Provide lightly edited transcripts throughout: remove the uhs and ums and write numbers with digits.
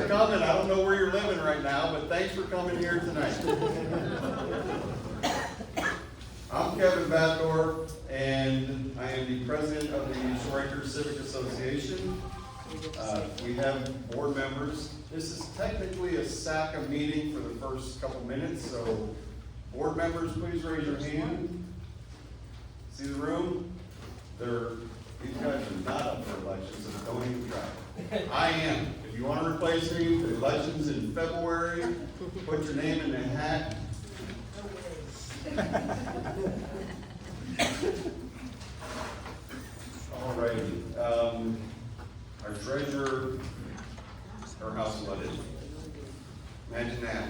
coming. I don't know where you're living right now, but thanks for coming here tonight. I'm Kevin Bador, and I am the president of the Shore Acres Civic Association. We have board members. This is technically a SACA meeting for the first couple minutes, so board members, please raise your hand. See the room? These guys are not up for elections, so don't even try. I am. If you want to replace me, the election's in February. Put your name in the hat. All righty. Our treasurer, her house flooded. Imagine that.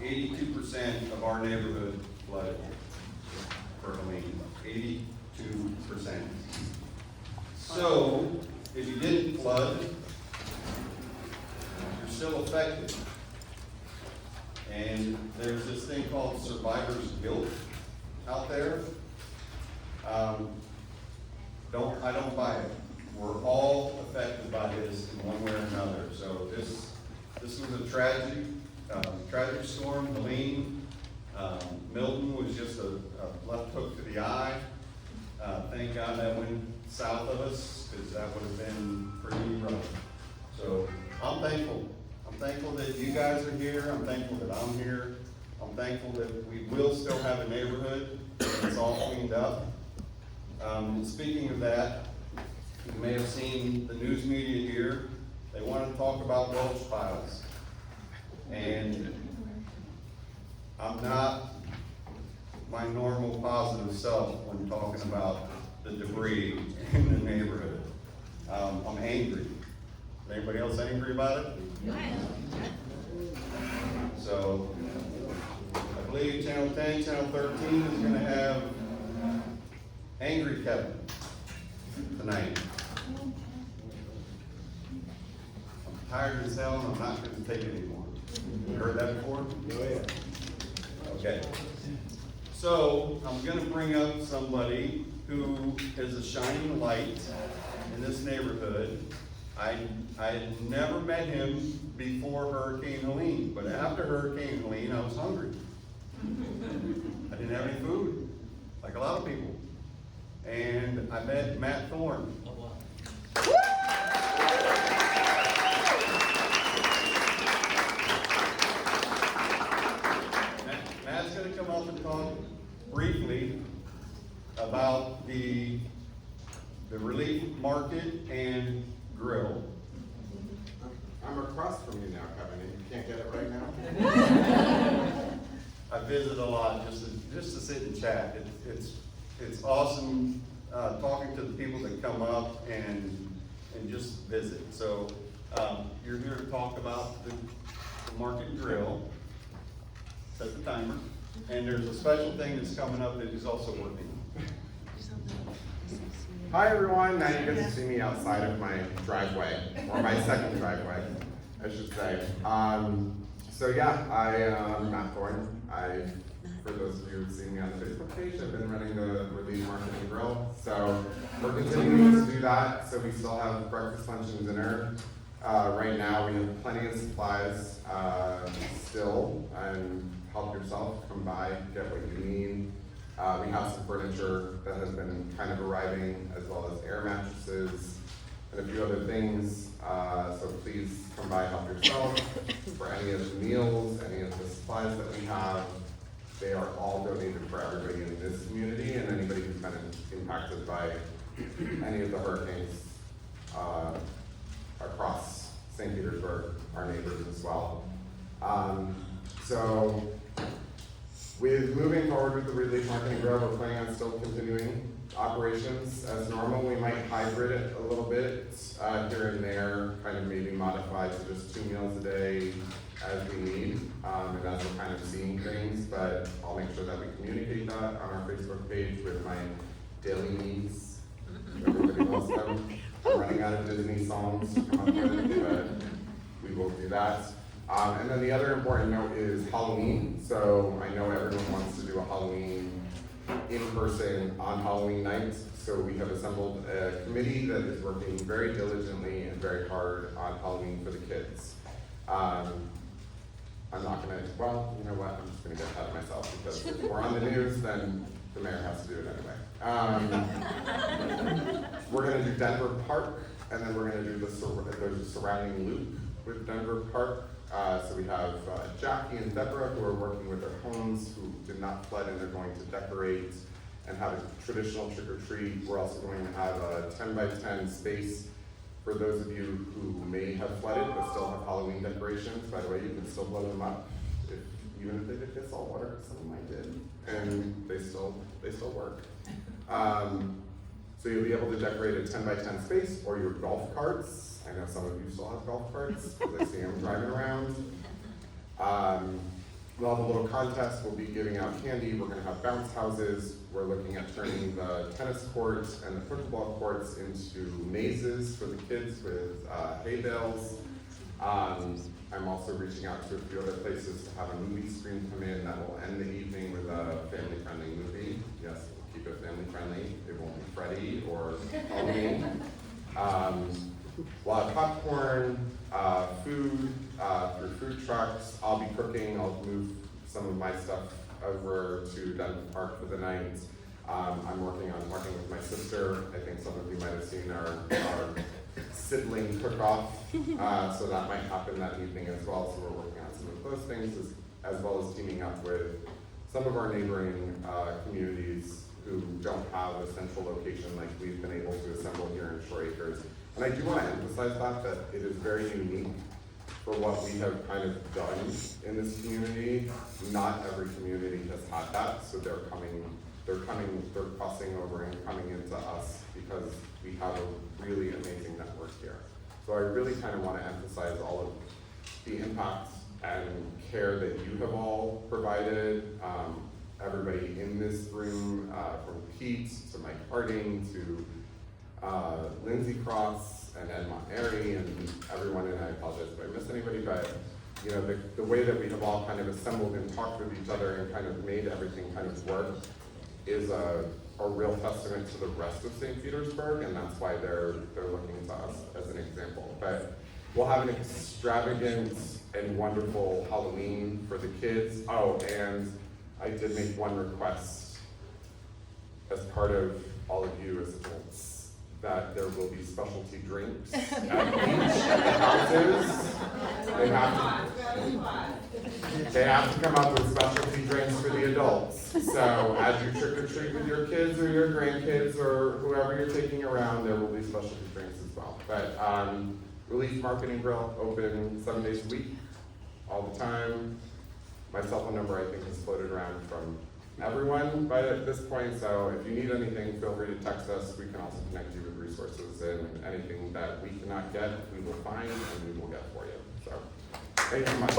82% of our neighborhood flooded for Helene. 82%. So, if you didn't flood, you're still affected. And there's this thing called survivor's guilt out there. I don't buy it. We're all affected by this in one way or another. So this was a tragic storm. Helene, Milton was just a left hook to the eye. Thank God that went south of us, because that would have been pretty rough. So I'm thankful. I'm thankful that you guys are here. I'm thankful that I'm here. I'm thankful that we will still have a neighborhood that's all cleaned up. Speaking of that, you may have seen the news media here. They want to talk about mulch piles. And I'm not my normal positive self when talking about the debris in the neighborhood. I'm angry. Is anybody else angry about it? So, I believe Channel 10, Channel 13 is going to have Angry Kevin tonight. I'm tired as hell and I'm not going to take it anymore. You heard that before? Oh, yeah. Okay. So, I'm going to bring up somebody who is a shining light in this neighborhood. I had never met him before Hurricane Helene, but after Hurricane Helene, I was hungry. I didn't have any food, like a lot of people. And I met Matt Thorne. Matt's going to come up and talk briefly about the relief market and grill. I'm across from you now, Kevin, and you can't get it right now? I visit a lot just to sit and chat. It's awesome talking to the people that come up and just visit. So you're here to talk about the market grill. Set the timer. And there's a special thing that's coming up that is also working. Hi everyone, now you get to see me outside of my driveway, or my second driveway, I should say. So yeah, I'm Matt Thorne. For those of you who've seen me on the Facebook page, I've been running the Relief Market and Grill. So we're continuing to do that. So we still have breakfast, lunch, and dinner. Right now we have plenty of supplies still, and help yourself, come by, get what you need. We have some furniture that has been kind of arriving, as well as air mattresses and a few other things. So please come by, help yourself. For any of the meals, any of the supplies that we have, they are all donated for everybody in this community and anybody who's been impacted by any of the hurricanes across St. Petersburg, our neighbors as well. So with moving forward with the Relief Market and Grill, we're planning on still continuing operations as normal. We might hybrid it a little bit here and there, kind of maybe modify to just 2 meals a day as we need, and as we're kind of seeing things, but I'll make sure that we communicate that on our Facebook page with my daily needs. Everybody knows them. I'm running out of Disney songs to come up with, but we will do that. And then the other important note is Halloween. So I know everyone wants to do a Halloween in person on Halloween night. So we have assembled a committee that is working very diligently and very hard on Halloween for the kids. I'm not gonna, well, you know what, I'm just gonna get ahead of myself because if we're on the news, then the mayor has to do it anyway. We're gonna do Denver Park, and then we're gonna do there's a surrounding loop with Denver Park. So we have Jackie and Deborah who are working with their homes who did not flood, and they're going to decorate and have a traditional trick or treat. We're also going to have a 10 by 10 space for those of you who may have flooded but still have Halloween decorations. By the way, you can still blow them up, even if they did get salt water. Some of mine did, and they still work. So you'll be able to decorate a 10 by 10 space or your golf carts. I know some of you still have golf carts because I see them driving around. We'll have a little contest. We'll be giving out candy. We're going to have bounce houses. We're looking at turning the tennis courts and the pickleball courts into mazes for the kids with hay bales. I'm also reaching out to a few other places to have a movie screen come in that will end the evening with a family-friendly movie. Yes, we'll keep it family-friendly. It won't be Freddy or Halloween. We'll have popcorn, food through food trucks. I'll be cooking. I'll move some of my stuff over to Denver Park for the night. I'm working on working with my sister. I think some of you might have seen our sibling cook-off, so that might happen that evening as well. So we're working on some of those things, as well as teaming up with some of our neighboring communities who don't have a central location like we've been able to assemble here in Shore Acres. And I do want to emphasize that it is very unique for what we have kind of done in this community. Not every community has had that, so they're crossing over and coming into us because we have a really amazing network here. So I really kind of want to emphasize all of the impact and care that you have all provided. Everybody in this room, from Pete to Mike Harding to Lindsay Cross and Ed Montanari and everyone, and I apologize if I missed anybody, but you know, the way that we have all kind of assembled and talked with each other and kind of made everything kind of work is a real testament to the rest of St. Petersburg, and that's why they're looking to us as an example. But we'll have an extravagant and wonderful Halloween for the kids. Oh, and I did make one request as part of all of you as adults, that there will be specialty drinks at each of the houses. They have to come up with specialty drinks for the adults. So as you trick or treat with your kids or your grandkids or whoever you're taking around, there will be specialty drinks as well. But Relief Market and Grill open 7 days a week, all the time. My cell phone number, I think, is floated around from everyone by this point, so if you need anything, feel free to text us. We can also connect you with resources, and anything that we cannot get, we will find and we will get for you. So, thank you so much.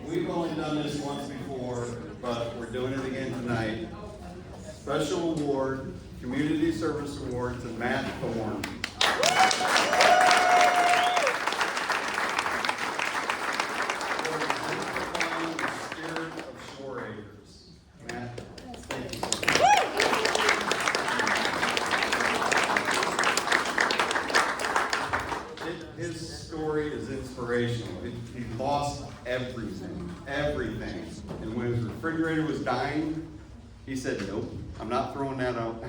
We've only done this once before, but we're doing it again tonight. Special award, Community Service Award to Matt Thorne. He lost everything. And when his refrigerator was dying, he said, nope, I'm not throwing that out.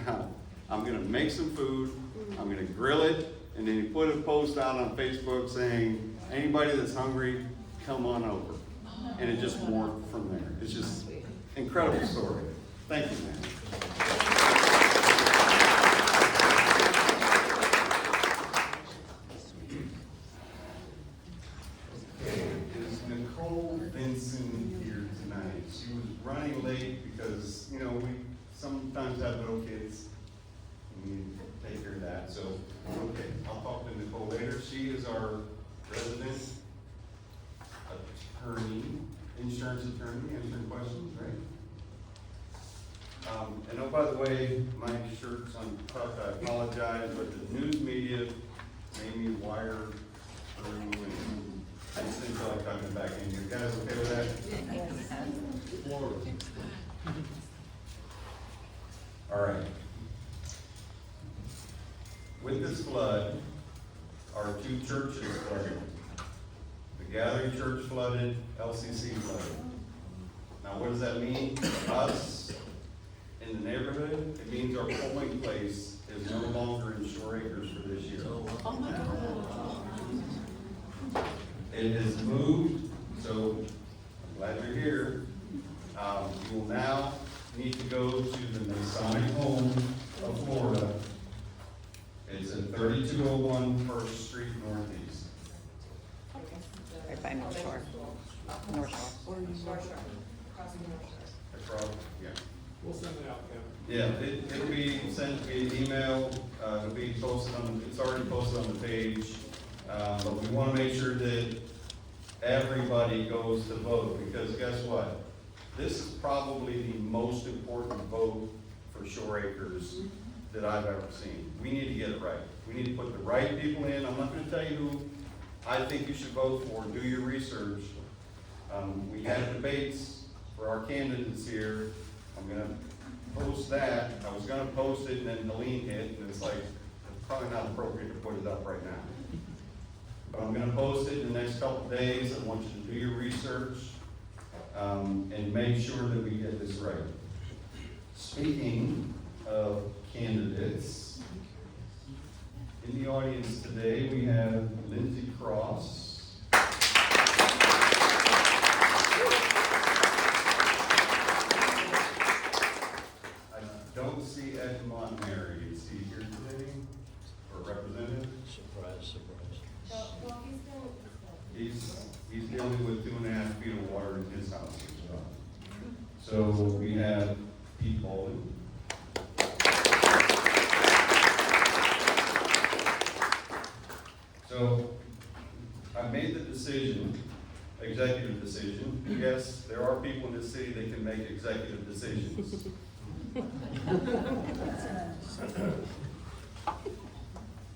I'm gonna make some food, I'm gonna grill it, and then he put a post out on Facebook saying, anybody that's hungry, come on over. And it just morphed from there. It's just incredible story. Thank you, man. Running late because, you know, we sometimes have little kids and we take care of that. So, okay, I'll talk to Nicole later. She is our resident attorney, insurance attorney, answering questions, right? And oh, by the way, my shirt's untucked. I apologize, but the news media made me wire through and I just didn't feel like coming back in. You guys okay with that? All right. With this flood, our two churches flooded. The Gathering Church flooded, LCC flooded. Now, what does that mean to us in the neighborhood? It means our polling place is no longer in Shore Acres for this year. It has moved, so I'm glad you're here. You will now need to go to the Masonic Home of Florida. It's at 3201 First Street Northeast. Right by North Shore. North Shore. Across, yeah. We'll send it out, Kevin. Yeah, it'll be sent via email, it'll be posted on, it's already posted on the page. But we want to make sure that everybody goes to vote, because guess what? This is probably the most important vote for Shore Acres that I've ever seen. We need to get it right. We need to put the right people in. I'm not going to tell you who I think you should vote for. Do your research. We had debates for our candidates here. I'm going to post that. I was going to post it, and then Helene hit, and it's like, it's probably not appropriate to put it up right now. But I'm going to post it in the next couple of days. I want you to do your research and make sure that we get this right. Speaking of candidates, in the audience today we have Lindsay Cross. I don't see Ed Montgomery. Is he here today or representative? Surprise. He's dealing with 2.5 feet of water in his house as well. So we have Pete Baldwin. So I made the decision, executive decision. Yes, there are people in this city that can make executive decisions.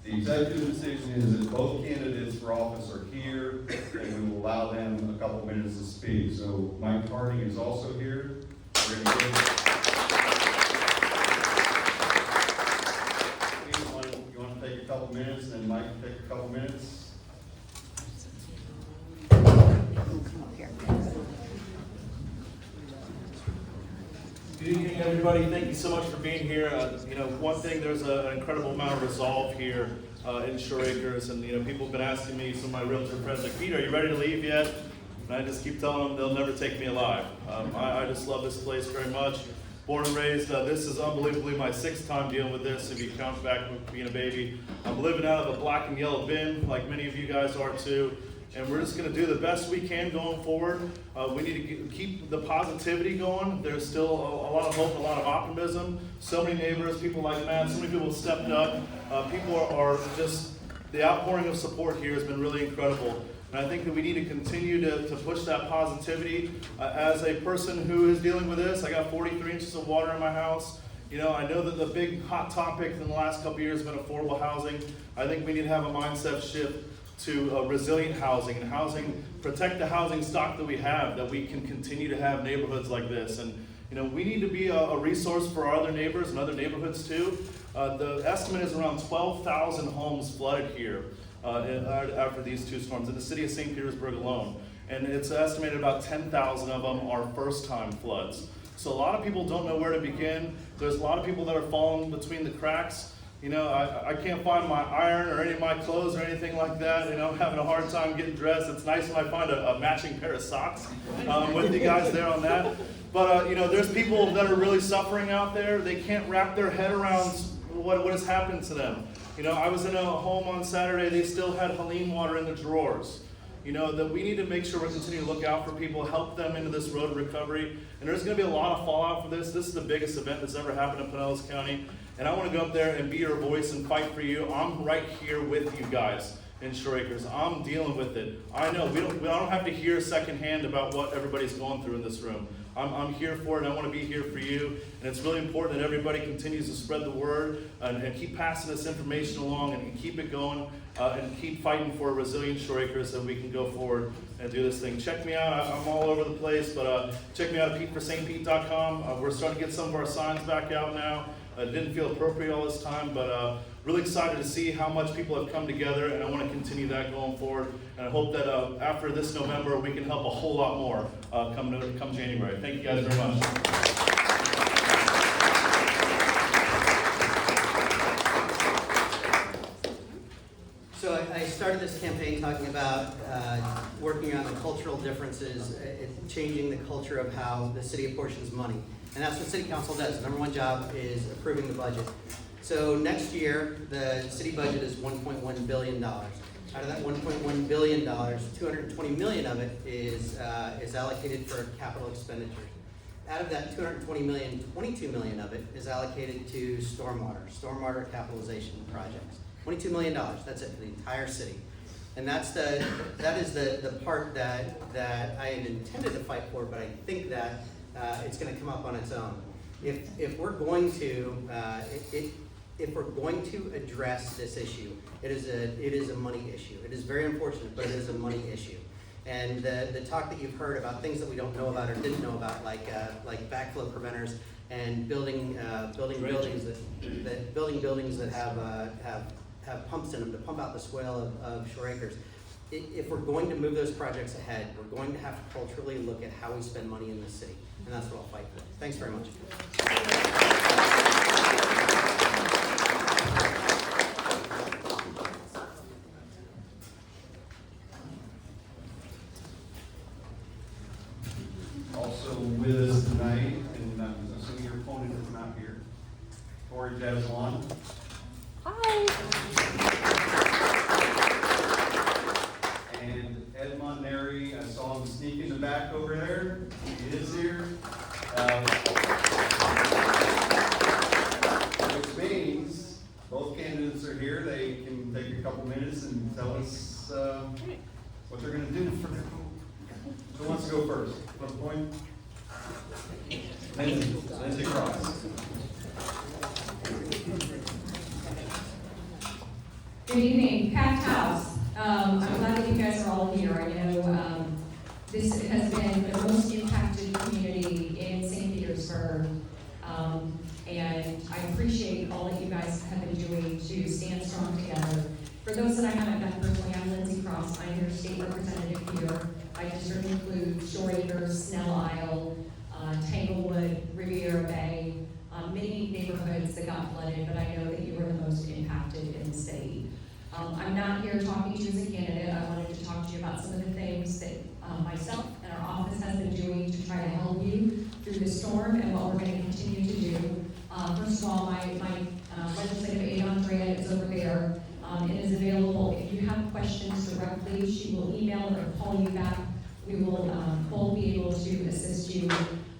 The executive decision is that both candidates for office are here, and we will allow them a couple minutes to speak. So Mike Harding is also here. We're going to give, you want to take a couple minutes, and then Mike can take a couple minutes? Come up here. Good evening, everybody. Thank you so much for being here. One thing, there's an incredible amount of resolve here in Shore Acres, and people have been asking me, some of my realtor friends, like, Pete, are you ready to leave yet? And I just keep telling them they'll never take me alive. I just love this place very much. Born and raised, this is unbelievably my 6th time dealing with this, if you count back with being a baby. I'm living out of a black and yellow bin, like many of you guys are too. And we're just going to do the best we can going forward. We need to keep the positivity going. There's still a lot of hope, a lot of optimism. So many neighbors, people like Matt, so many people stepped up. People are just, the outpouring of support here has been really incredible. And I think that we need to continue to push that positivity. As a person who is dealing with this, I got 43 inches of water in my house. I know that the big hot topic in the last couple of years has been affordable housing. I think we need to have a mindset shift to resilient housing and protect the housing stock that we have, that we can continue to have neighborhoods like this. And we need to be a resource for our other neighbors and other neighborhoods too. The estimate is around 12,000 homes flooded here after these 2 storms in the city of St. Petersburg alone. And it's estimated about 10,000 of them are first-time floods. So a lot of people don't know where to begin. There's a lot of people that are falling between the cracks. I can't find my iron or any of my clothes or anything like that. I'm having a hard time getting dressed. It's nice when I find a matching pair of socks with you guys there on that. But, there's people that are really suffering out there. They can't wrap their head around what has happened to them. I was in a home on Saturday. They still had Helene water in the drawers. That we need to make sure we continue to look out for people, help them into this road of recovery. And there's going to be a lot of fallout for this. This is the biggest event that's ever happened in Pinellas County. And I want to go up there and be your voice and fight for you. I'm right here with you guys in Shore Acres. I'm dealing with it. I know I don't have to hear secondhand about what everybody's going through in this room. I'm here for it, and I want to be here for you. And it's really important that everybody continues to spread the word and keep passing this information along and keep it going and keep fighting for resilient shore acres so we can go forward and do this thing. Check me out. I'm all over the place, but check me out at PeteForSt.Pete.com. We're starting to get some of our signs back out now. It didn't feel appropriate all this time, but really excited to see how much people have come together, and I want to continue that going forward. And I hope that after this November, we can help a whole lot more come January. Thank you guys very much. So I started this campaign talking about working on the cultural differences, changing the culture of how the city apportions money. And that's what City Council does. The number one job is approving the budget. So next year, the city budget is $1.1 billion. Out of that $1.1 billion, $220 million of it is allocated for capital expenditures. Out of that $220 million, $22 million of it is allocated to stormwater capitalization projects. $22 million, that's it for the entire city. And that is the part that I had intended to fight for, but I think that it's going to come up on its own. If we're going to address this issue, it is a money issue. It is very unfortunate, but it is a money issue. And the talk that you've heard about things that we don't know about or didn't know about, like backflow preventers and building buildings that have pumps in them to pump out the swale of shore acres. If we're going to move those projects ahead, we're going to have to culturally look at how we spend money in this city, and that's what I'll fight for. Thanks very much. Also with us tonight, and I'm assuming your opponent is not here, Tori Jaslon. And Ed Montanari, I saw him sneak in the back over there. He is here. Which means both candidates are here. They can take a couple minutes and tell us what they're going to do for their vote. Who wants to go first? What point? Lindsay Cross. Good evening, packed house. I'm glad that you guys are all here. I know this has been the most impacted community in St. Petersburg, and I appreciate all that you guys have been doing to stand strong together. For those that I haven't met personally, I'm Lindsay Cross. I'm your state representative here. My district includes Shore Acres, Snell Isle, Tanglewood, Riviera Bay, many neighborhoods that got flooded, but I know that you were the most impacted in the state. I'm not here talking to you as a candidate. I wanted to talk to you about some of the things that myself and our office has been doing to try to help you through the storm and what we're going to continue to do. First of all, my legislative aide Andrea is over there and is available. If you have questions directly, she will email or call you back. We will both be able to assist you.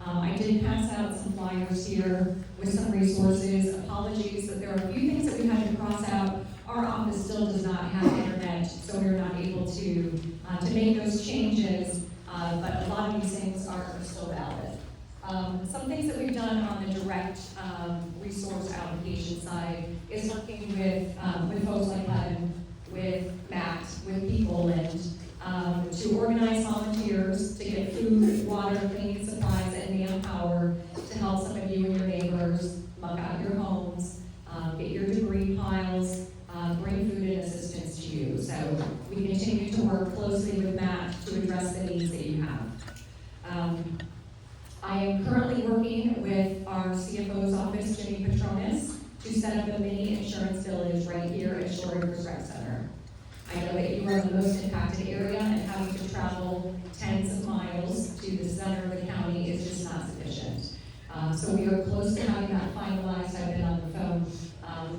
I did pass out some flyers here with some resources. Apologies that there are a few things that we had to cross out. Our office still does not have internet, so we're not able to make those changes, but a lot of these things are still valid. Some things that we've done on the direct resource allocation side is working with folks like Helene, with Matt, with People, and to organize volunteers to get food, water, cleaning supplies, and manpower to help some of you and your neighbors muck out your homes, get your debris piles, bring food and assistance to you. So we continue to work closely with Matt to address the needs that you have. I am currently working with our CFO's office, Jimmy Petronis, to set up a mini insurance village right here at Shore Acres Rec Center. I know that you are the most impacted area, and having to travel tens of miles to the center of the county is just not sufficient. So we are close to having that finalized. I've been on the phone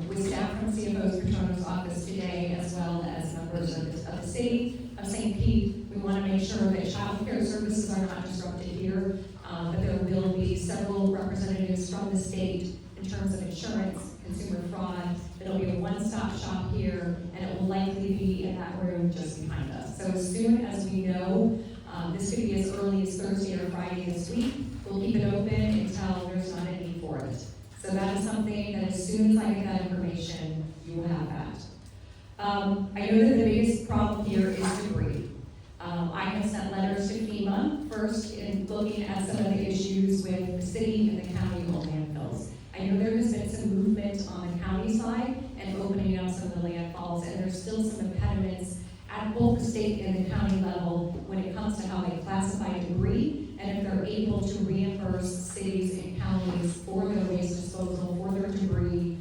with staff from CFO's Patrono's office today, as well as members of the city of St. Pete. We want to make sure that child care services are not disrupted here, but there will be several representatives from the state in terms of insurance, consumer fraud. It'll be a one-stop shop here, and it will likely be in that room just behind us. So as soon as we know This could be as early as Thursday or Friday this week. We'll keep it open until there's not a need for it. So that is something that as soon as I get that information, you will have that. I know that the biggest problem here is debris. I have sent letters to FEMA, first in looking at some of the issues with the city and the county owned landfills. I know there has been some movement on the county side and opening up some of the landfalls, and there's still some impediments at both the state and the county level when it comes to how they classify debris, and if they're able to reimburse cities and counties for their waste disposal, for their debris,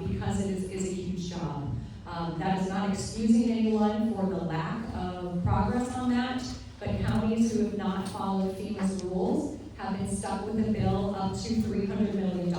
because it is a huge job. That is not excusing anyone for the lack of progress on that, but counties who have not followed FEMA's rules have been stuck with a bill up to $300 million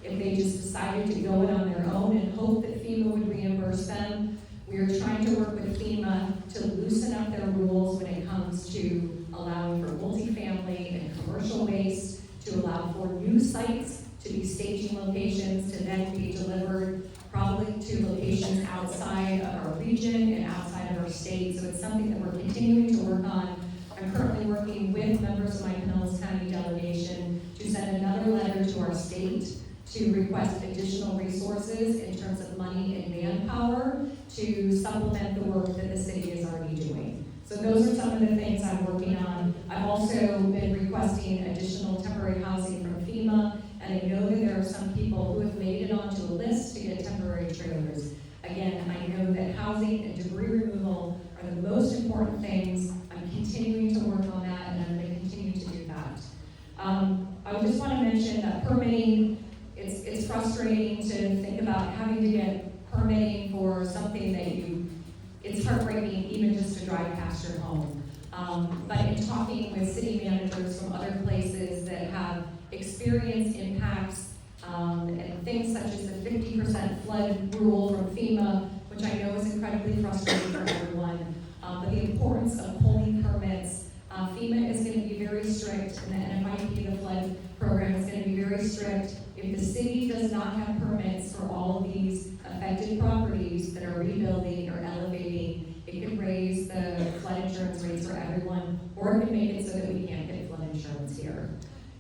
if they just decided to go it on their own and hope that FEMA would reimburse them. We are trying to work with FEMA to loosen up their rules when it comes to allowing for multifamily and commercial waste, to allow for new sites to be staging locations, to then be delivered probably to locations outside of our region and outside of our state. So it's something that we're continuing to work on. I'm currently working with members of my Pinellas County delegation to send another letter to our state to request additional resources in terms of money and manpower to supplement the work that the city is already doing. So those are some of the things I'm working on. I've also been requesting additional temporary housing from FEMA, and I know that there are some people who have made it onto a list to get temporary trailers. Again, I know that housing and debris removal are the most important things. I'm continuing to work on that, and I'm going to continue to do that. I just want to mention that permitting, it's frustrating to think about having to get permitting for something that it's heartbreaking even just to drive past your home. But in talking with city managers from other places that have experienced impacts and things such as the 50% flood rule from FEMA, which I know is incredibly frustrating for everyone, but the importance of pulling permits. FEMA is going to be very strict, and the NFIP, the flood program, is going to be very strict. If the city does not have permits for all of these affected properties that are rebuilding or elevating, it could raise the flood insurance rates for everyone, or it could make it so that we can't get flood insurance here.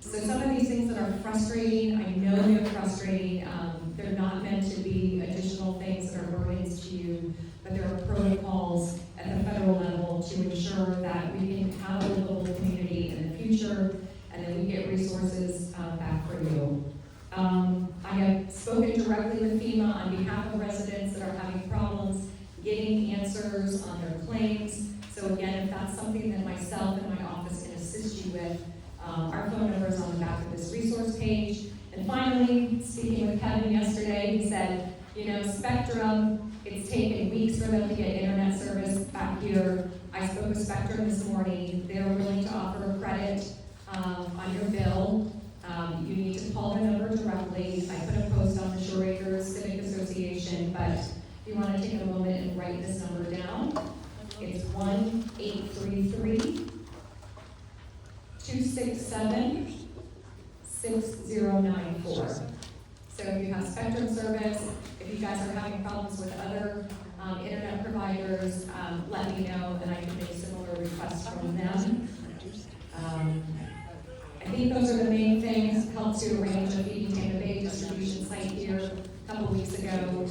So some of these things that are frustrating, I know they're frustrating. They're not meant to be additional things that are burdens to you, but there are protocols at the federal level to ensure that we can have a livable community in the future, and then we get resources back for you. I have spoken directly with FEMA on behalf of residents that are having problems getting answers on their claims. So again, if that's something that myself and my office can assist you with, our phone number is on the back of this resource page. And finally, speaking with Kevin yesterday, he said, Spectrum, it's taken weeks for them to get internet service back here. I spoke with Spectrum this morning. They're willing to offer a credit on your bill. You need to call their number directly. I put a post on the Shore Acres Civic Association, but if you want to take a moment and write this number down, it's 1-833-267-6094. So if you have Spectrum service, if you guys are having problems with other internet providers, let me know, and I can make similar requests from them. I think those are the main things. Helped to arrange a Feeding Tampa Bay distribution site here a couple weeks ago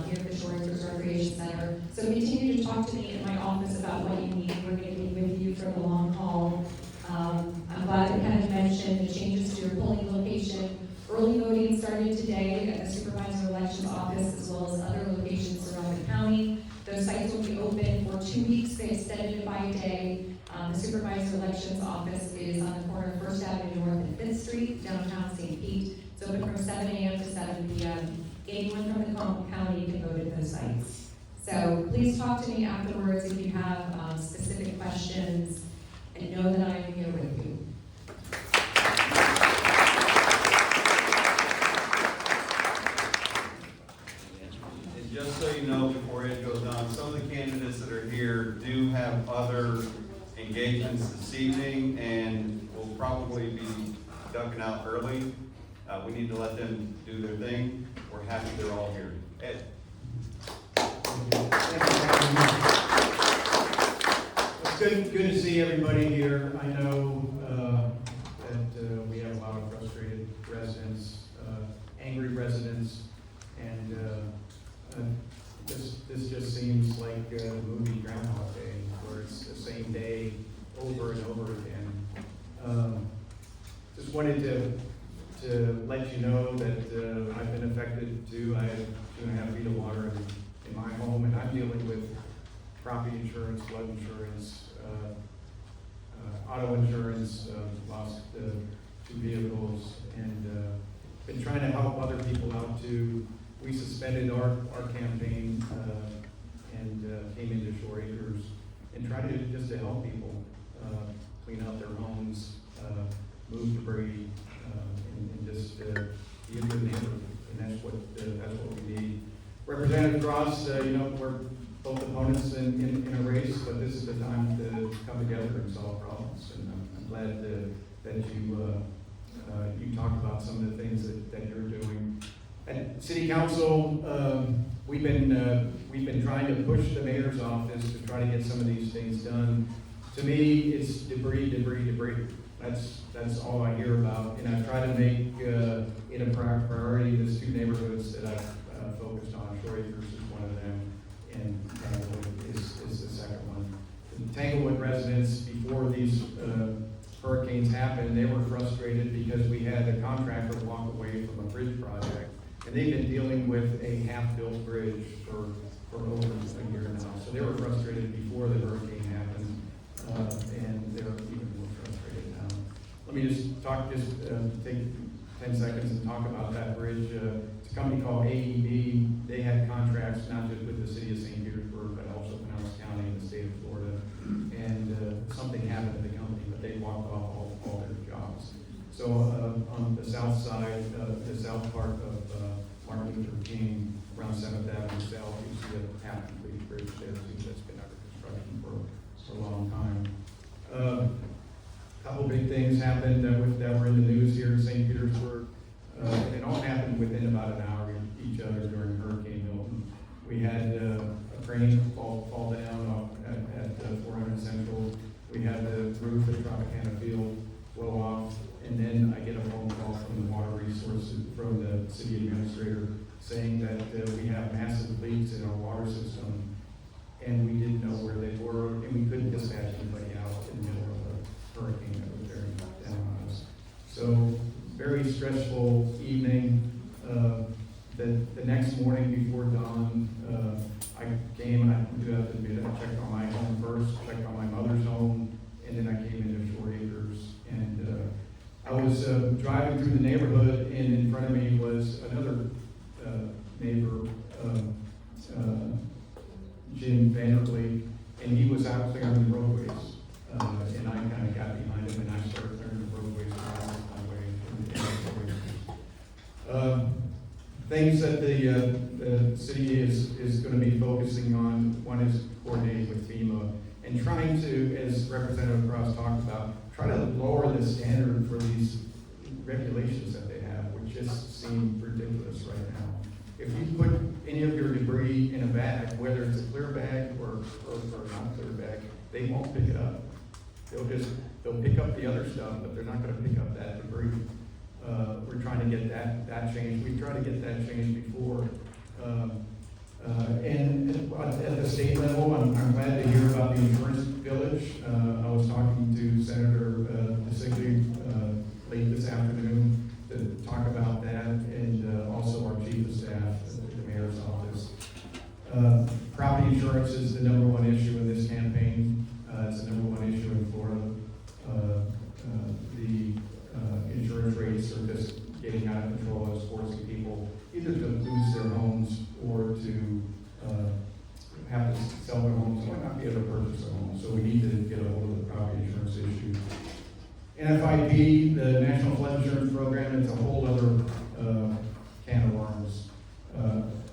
here at the Shore Acres Recreation Center. So continue to talk to me in my office about what you need. We're going to be with you for the long haul. I'm glad that Ken mentioned the changes to your polling location. Early voting started today at the Supervisor Elections Office as well as other locations around the county. Those sites will be open for 2 weeks. They extended it by a day. The Supervisor Elections Office is on the corner of 1st Avenue North and 5th Street, downtown St. Pete. It's open from 7 a.m. to 7 p.m. Anyone from the county can go to those sites. So please talk to me afterwards if you have specific questions, and know that I am here with you. And just so you know, before it goes on, some of the candidates that are here do have other engagements this evening and will probably be ducking out early. We need to let them do their thing. We're happy they're all here. Ed. good to see everybody here. I know that we have a lot of frustrated residents, angry residents, and this just seems like a movie Groundhog Day, where it's the same day over and over again. Just wanted to let you know that I've been affected too. I have 2.5 feet of water in my home, and I'm dealing with property insurance, flood insurance, auto insurance, lost 2 vehicles, and been trying to help other people out too. We suspended our campaign and came into Shore Acres and tried to help people clean out their homes, move debris, and just be a good neighbor. And that's what we need. Representative Cross, we're both opponents in a race, but this is the time to come together and solve problems. And I'm glad that you talked about some of the things that you're doing. At City Council, we've been trying to push the mayor's office to try to get some of these things done. To me, it's debris. That's all I hear about, and I try to make it a priority. There's 2 neighborhoods that I've focused on. Shore Acres is one of them, and Tanglewood is the second one. The Tanglewood residents, before these hurricanes happened, they were frustrated because we had a contractor walk away from a bridge project, and they've been dealing with a half-built bridge for over a year now. So they were frustrated before the hurricane happened, and they're even more frustrated now. Let me just take 10 seconds and talk about that bridge. It's a company called AEB. They had contracts not just with the city of St. Petersburg, but also Pinellas County and the state of Florida. And something happened to the company, but they walked off all their jobs. So on the south side, the south part of Martin Luther King, around 7th Avenue South, you see a half-complete bridge there that's been under construction for a long time. Couple big things happened that were in the news here in St. Petersburg. It all happened within about an hour of each other during Hurricane Milton. We had a crane fall down at 400 Central. We had the roof at Tropicana Field blow off, and then I get a phone call from the water resources, from the city administrator, saying that we have massive leaks in our water system, and we didn't know where they were, and we couldn't dispatch anybody out in the middle of a hurricane that was bearing down on us. So, very stressful evening. The next morning before dawn, I came, and I do have to admit, I checked on my home first, checked on my mother's home, and then I came into Shore Acres. And I was driving through the neighborhood, and in front of me was another neighbor, Jim Vanderley, and he was out clearing the roadways. And I kind of got behind him, and I started clearing the roadways around my way. Things that the city is going to be focusing on, one is coordinating with FEMA and trying to, as Representative Cross talked about, try to lower the standard for these regulations that they have, which just seem ridiculous right now. If you put any of your debris in a bag, whether it's a clear bag or not clear bag, they won't pick it up. They'll pick up the other stuff, but they're not going to pick up that debris. We're trying to get that changed. We tried to get that changed before. And at the state level, I'm glad to hear about the insurance village. I was talking to Senator DeSigli late this afternoon to talk about that, and also our chief of staff at the mayor's office. Property insurance is the #1 issue in this campaign. It's the #1 issue in Florida. The insurance rates are just getting out of control, and it's forcing people either to lose their homes or to have to sell their homes or not be able to purchase a home. So we need to get a hold of the property insurance issue. NFIP, the National Flood Insurance Program, it's a whole other can of worms.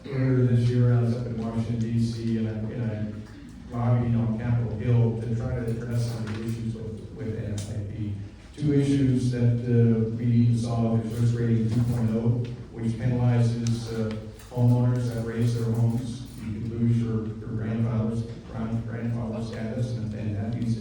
Earlier this year, I was up in Washington, D.C., and I lobbied on Capitol Hill to try to address some of the issues with NFIP. 2 issues that we need to solve is risk rating 2.0, which penalizes homeowners that raise their homes. You could lose your grandfather status, and that needs to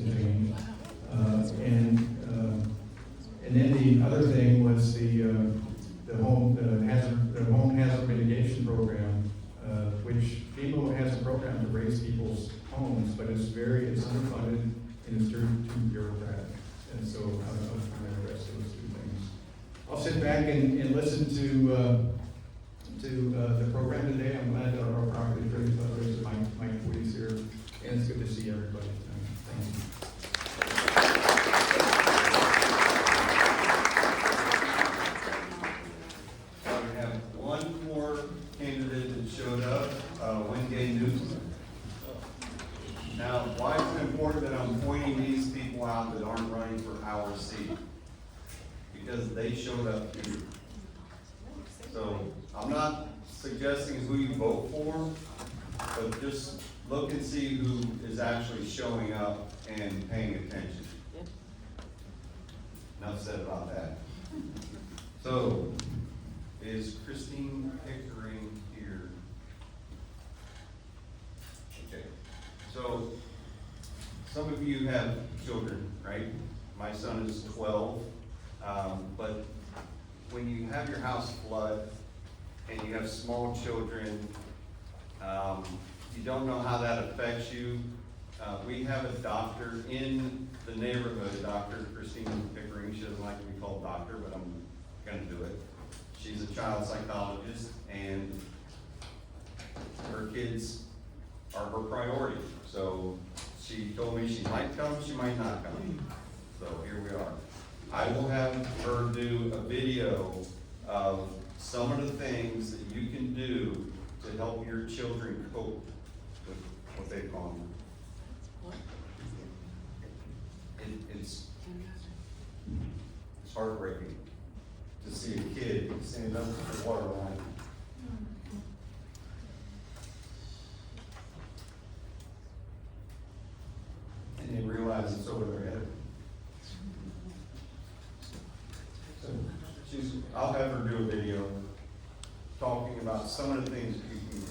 program to raise people's homes, but it's underfunded and it's too bureaucratic. And so I'm trying to address those two things. I'll sit back and listen to the program today. I'm glad that our property appraisers, Mike Twitty's here, and it's good to see everybody. Thank you. We have one more candidate that showed up, Newton. Now, why is it important that I'm pointing these people out that aren't running for our seat? Because they showed up here. So I'm not suggesting who you vote for, but just look and see who is actually showing up and paying attention. Enough said about that. So, is Christine Pickering here? Okay. So, some of you have children, right? My son is 12, but when you have your house flood and you have small children, you don't know how that affects you. We have a doctor in the neighborhood, Dr. Christine Pickering. She doesn't like to be called doctor, but I'm gonna do it. She's a child psychologist, and her kids are her priority. So she told me she might come, she might not come. So here we are. I will have her do a video of some of the things that you can do to help your children cope with what they've gone through. It's heartbreaking to see a kid stand up to the water line. And they realize it's over their head. So I'll have her do a video talking about some of the things you can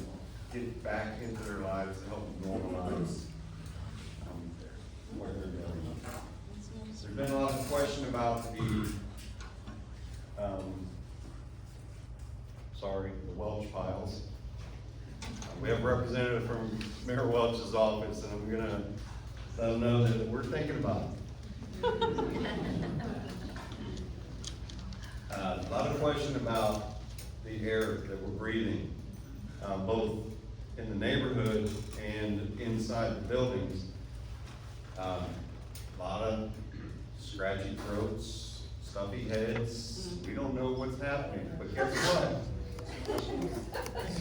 get back into their lives to help them normalize where they're going. There's been a lot of question about the Welch piles. We have a representative from Mayor Welch's office, and I'm gonna let them know that we're thinking about it. A lot of question about the air that we're breathing, both in the neighborhood and inside the buildings. A lot of scratchy throats, stuffy heads. We don't know what's happening, but guess what?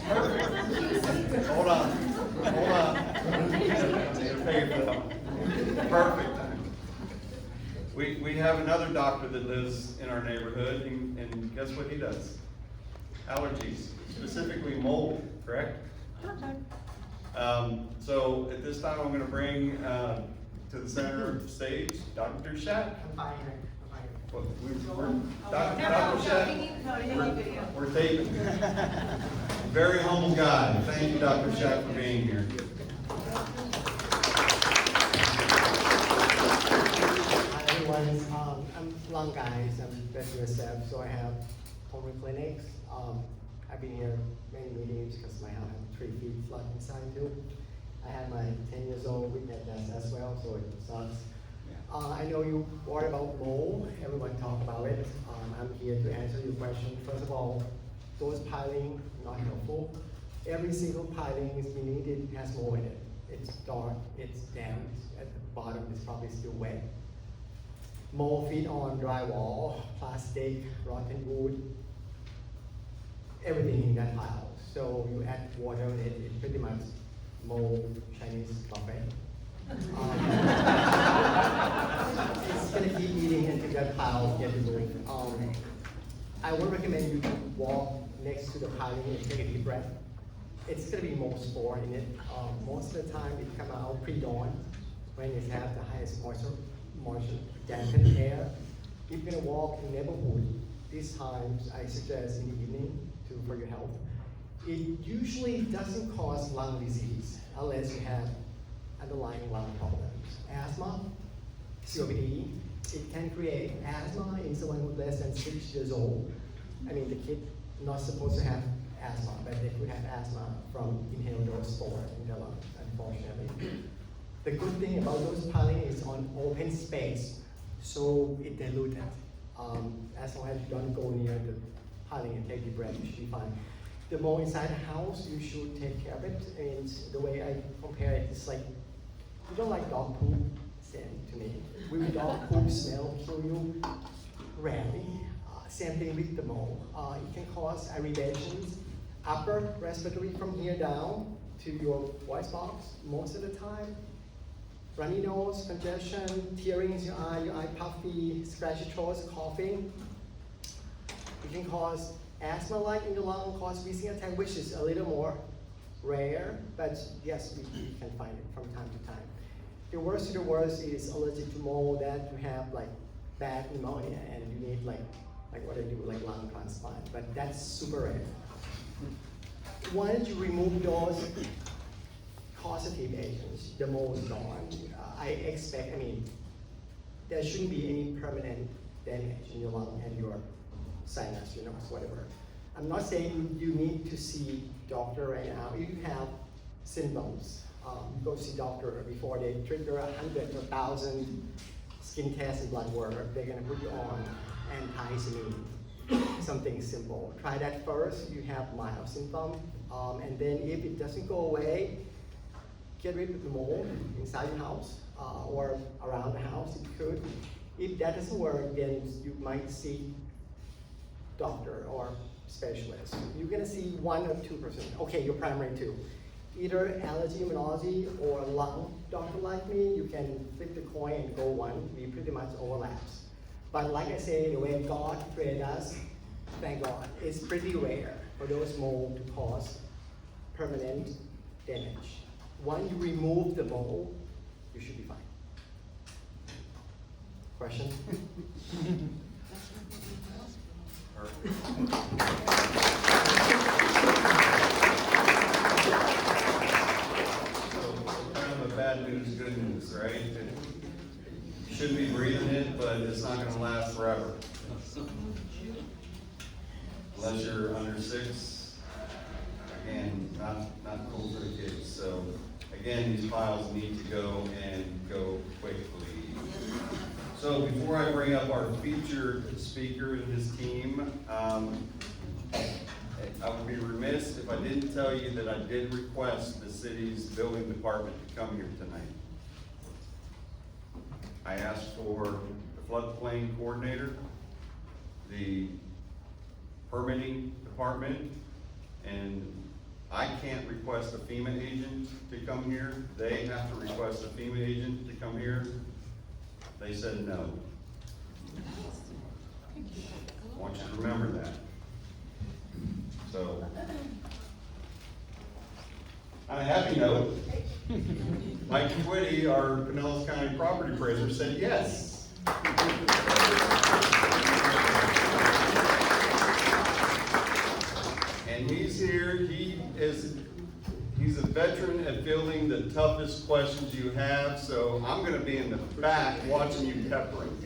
Perfect. Hold on. Perfect. We have another doctor that lives in our neighborhood, and guess what he does? Allergies, specifically mold, correct? So at this time, I'm going to bring to the center of the stage Dr. Chak. Dr. Chak, we're taping. Very humble guy. Thank you, Dr. Chak, for being here. Hi everyone, I'm long guys, I'm veteran staff, so I have home clinics. I've been here many meetings because my house has 3 feet flood inside too. I have my 10 years old witness as well, so it sucks. I know you worry about mold, everyone talk about it. I'm here to answer your question. First of all, those piling, not helpful. Every single piling is beneath it has mold in it. It's dark, it's damp, at the bottom it's probably still wet. Mold feed on drywall, plastic, rotten wood, everything in that pile. So you add water in it, it's pretty much mold Chinese buffet. It's gonna keep eating until that pile gets removed. I would recommend you walk next to the piling and take a deep breath. It's gonna be more spore in it. Most of the time it come out pre-dawn when it has the highest moisture dampened air. If you're gonna walk in the neighborhood, these times I suggest in the evening for your health. It usually doesn't cause lung disease unless you have underlying lung problems. Asthma, COPD, it can create asthma in someone who's less than 6 years old. I mean, the kid not supposed to have asthma, but they could have asthma from inhaling those spores in their lungs, unfortunately. The good thing about those piling is on open space, so it diluted. As long as you don't go near the piling and take the breath, you should be fine. The more inside the house, you should take care of it. And the way I compare it is like, you don't like dog poop, same to me. Will dog poop smell kill you? Rarely. Same thing with the mold. It can cause irritations, upper respiratory from here down to your voice box most of the time. Runny nose, congestion, tearing in your eye puffy, scratchy throat, coughing. It can cause asthma-like in the lung, cause wheezing attack, which is a little more rare, but yes, we can find it from time to time. The worst of the worst is allergic to mold, that you have like bad pneumonia and you need like what I do, like lung transplant, but that's super rare. Once you remove those causative agents, the mold is gone. There shouldn't be any permanent damage in your lung and your sinus, your nose, whatever. I'm not saying you need to see doctor right now. If you have symptoms, go see doctor before they trigger 100 or 1,000 skin tests and blood work. They're gonna put you on antihistamine, something simple. Try that first. You have mild symptom, and then if it doesn't go away, get rid of the mold inside your house or around the house if you could. If that doesn't work, then you might see doctor or specialist. You're gonna see 1 or 2%. Okay, your primary two. Either allergy, immunology, or lung doctor like me, you can flip the coin and go one. We pretty much overlaps. But like I say, the way God created us, thank God, it's pretty rare for those mold to cause permanent damage. Once you remove the mold, you should be fine. Question? Kind of a bad news, good news, right? You shouldn't be breathing it, but it's not gonna last forever. Unless you're under 6, again, not cool for the kids. So again, these files need to go and go quickly. So before I bring up our featured speaker and his team, I would be remiss if I didn't tell you that I did request the city's building department to come here tonight. I asked for the floodplain coordinator, the permitting department, and I can't request a FEMA agent to come here. They have to request a FEMA agent to come here. They said no. I want you to remember that. So, on a happy note, Mike Twitty, our Pinellas County property appraiser, said yes. And he's here, he's a veteran at fielding the toughest questions you have, so I'm gonna be in the back watching you pepper him.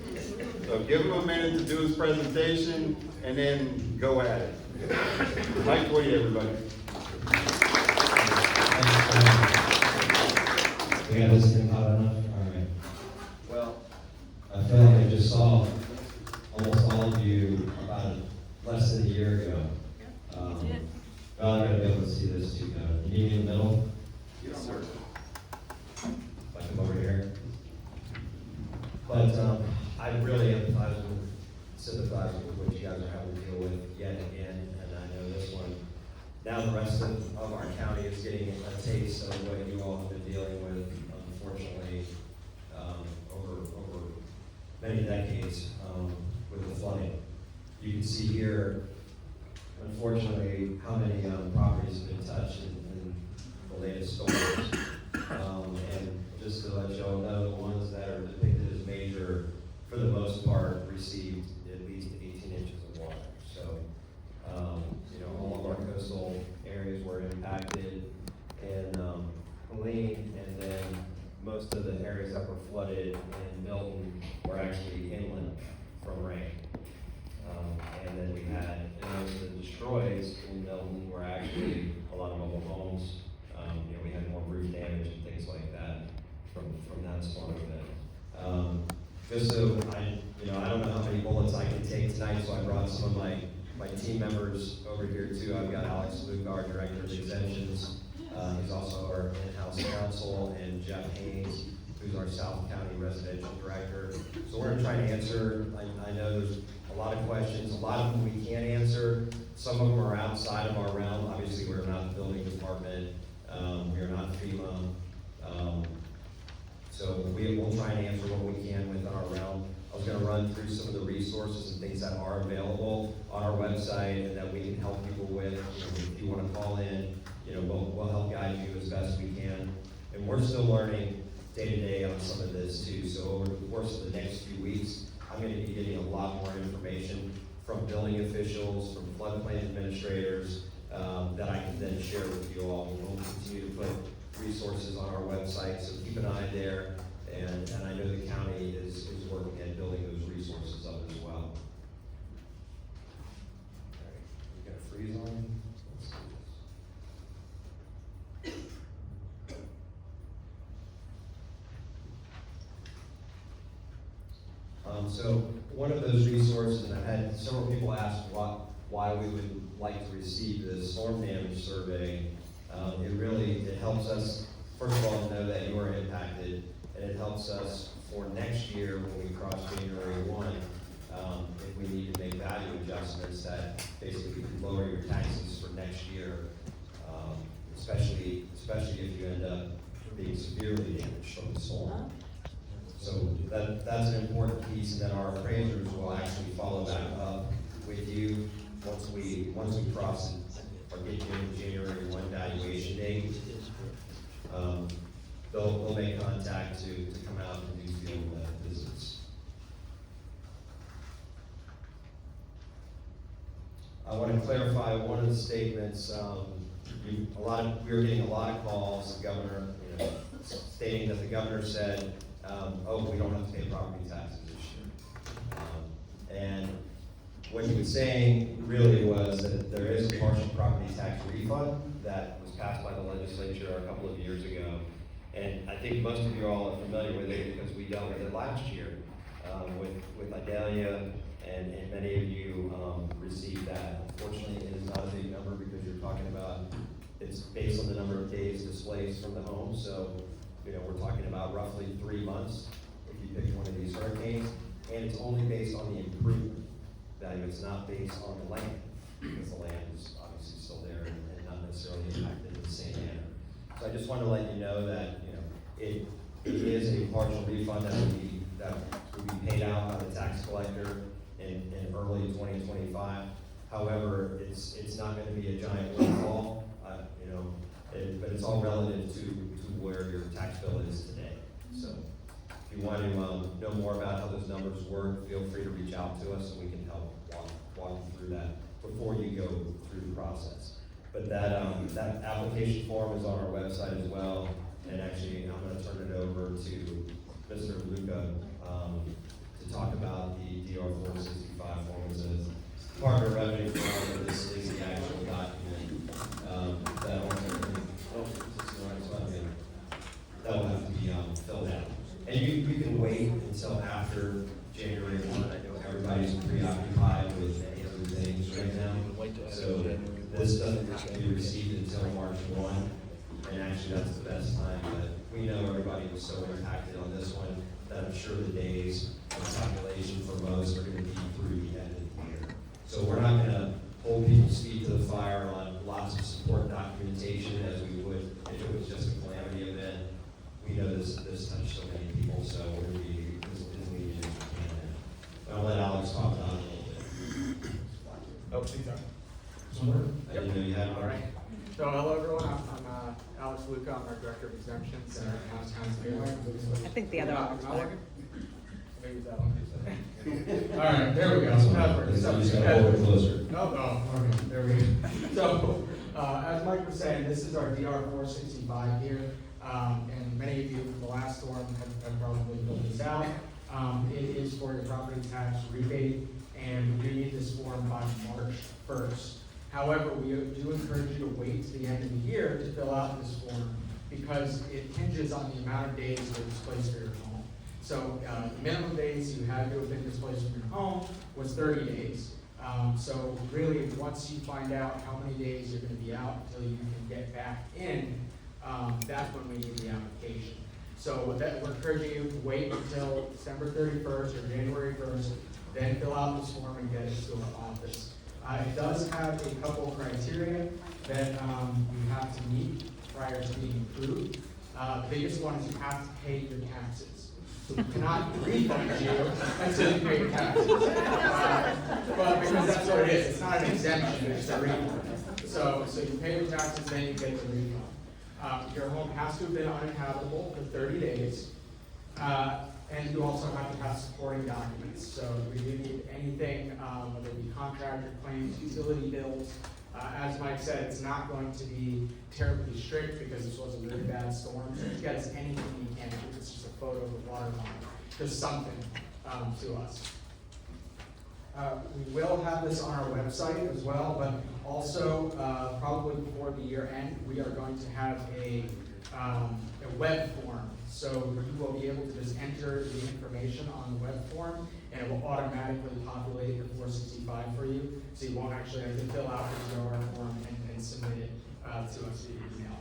So give him a minute to do his presentation, and then go at it. Mike Twitty, everybody. We got this thing hot enough? All right. Well, I feel like I just saw almost all of you about less than a year ago. Well, I gotta be able to see this too, kind of. You need me in the middle? yes, sir. Like I'm over here. But I really empathize with, sympathize with what you guys are having to deal with yet again, and I know this one. Now the rest of our county is getting a taste of what you all have been dealing with, unfortunately, over many decades with the flooding. You can see here, unfortunately, how many properties have been touched in the latest storms. And just to let you all know, the ones that are depicted as major, for the most part, received at least 18 inches of water. So, all of our coastal areas were impacted, and Helene, and then most of the areas that were flooded in Milton were actually inland from rain. And then we had, and those that destroys in Milton Milton were actually a lot of mobile homes. You know, we had more roof damage and things like that from that storm event. Just so I don't know how many bullets I can take tonight, so I brought some of my team members over here too. I've got Alex Luke, our Director of Exemptions. He's also our in-house counsel, and Jeff Haynes, who's our South County Residential Director. So we're gonna try to answer, I know there's a lot of questions, a lot of them we can't answer. Some of them are outside of our realm. Obviously, we're not the building department, we are not FEMA. So we'll try and answer what we can within our realm. I was gonna run through some of the resources and things that are available on our website and that we can help people with. If you wanna call in, we'll help guide you as best we can. And we're still learning day to day on some of this too. So over the course of the next few weeks, I'm gonna be getting a lot more information from building officials, from floodplain administrators, that I can then share with you all. We'll continue to put resources on our website, so keep an eye there. And I know the county is working at building those resources up as well. All right, we got a freeze on. Let's do this. So one of those resources, and I've had several people ask why we would like to receive this storm damage survey. It helps us, first of all, to know that you are impacted, and it helps us for next year when we cross January 1, if we need to make value adjustments that basically can lower your taxes for next year, especially if you end up being severely damaged from the storm. So that's an important piece, and then our appraisers will actually follow back up with you once we cross it or get you in the January 1 valuation date. They'll make contact to come out and do field visits. I want to clarify one of the statements. We were getting a lot of calls. The governor, stating that the governor said, we don't have to pay property taxes this year. And what he was saying really was that there is a partial property tax refund that was passed by the legislature a couple of years ago. And I think most of you all are familiar with it because we dealt with it last year with Idalia, and many of you received that. Unfortunately, it is not a big number because you're talking about, it's based on the number of days displaced from the home. So, we're talking about roughly 3 months if you pick one of these hurricanes, and it's only based on the improvement value. It's not based on the land, because the land is obviously still there and not necessarily impacted in the same manner. So I just want to let you know that, it is a partial refund that will be paid out by the tax collector in early 2025. However, it's not going to be a giant windfall, but it's all relative to where your tax bill is today. So if you want to know more about how those numbers work, feel free to reach out to us and we can help walk you through that before you go through the process. But that application form is on our website as well. And actually, I'm going to turn it over to Mr. Luca to talk about the DR 465 form. It's a Department of Revenue form, but this is the actual document that will have to be filled out. And you can wait until after January 1. I know everybody's preoccupied with many other things right now. So this doesn't have to be received until March 1. And actually, that's the best time, but we know everybody was so impacted on this one that I'm sure the days of calculation for most are going to be through the end of the year. So we're not going to hold people's feet to the fire on lots of support documentation as we would if it was just a calamity event. We know this touched so many people, so we're going to be as lenient as we can. I'll let Alex talk about it a little bit. Oh, please, I didn't know you had it already. So, hello everyone, I'm Alex Luca, I'm our Director of Exemptions and our House Counsel. I think the other one was better. Maybe that one. All right, there we go. Just gotta hold it closer. No, okay, there we go. So, as Mike was saying, this is our DR 465 here, and many of you from the last storm have probably filled this out. It is for your property tax rebate, and we need this form by March 1st. However, we do encourage you to wait to the end of the year to fill out this form because it hinges on the amount of days you're displaced from your home. So the minimum days you had to have been displaced from your home was 30 days. So really, once you find out how many days you're going to be out until you can get back in, that's when we need the application. So with that, we're encouraging you to wait until December 31st or January 1st, then fill out this form and get it to our office. It does have a couple of criteria that you have to meet prior to being approved. The biggest one is you have to pay your taxes. We cannot refund you until you pay your taxes. But because that's what it is, it's not an exemption, it's a refund. So you pay your taxes, then you get the refund. Your home has to have been uninhabitable for 30 days. And you also have to have supporting documents. So we do need anything, whether it be contractor claims, utility bills. As Mike said, it's not going to be terribly strict because this was a really bad storm. So get us anything you can. It's just a photo of the water line. Just something to us. We will have this on our website as well, but also probably before the year end, we are going to have a web form. So you will be able to just enter the information on the web form, and it will automatically populate the 465 for you. So you won't actually have to fill out the DOR form and submit it to us via email.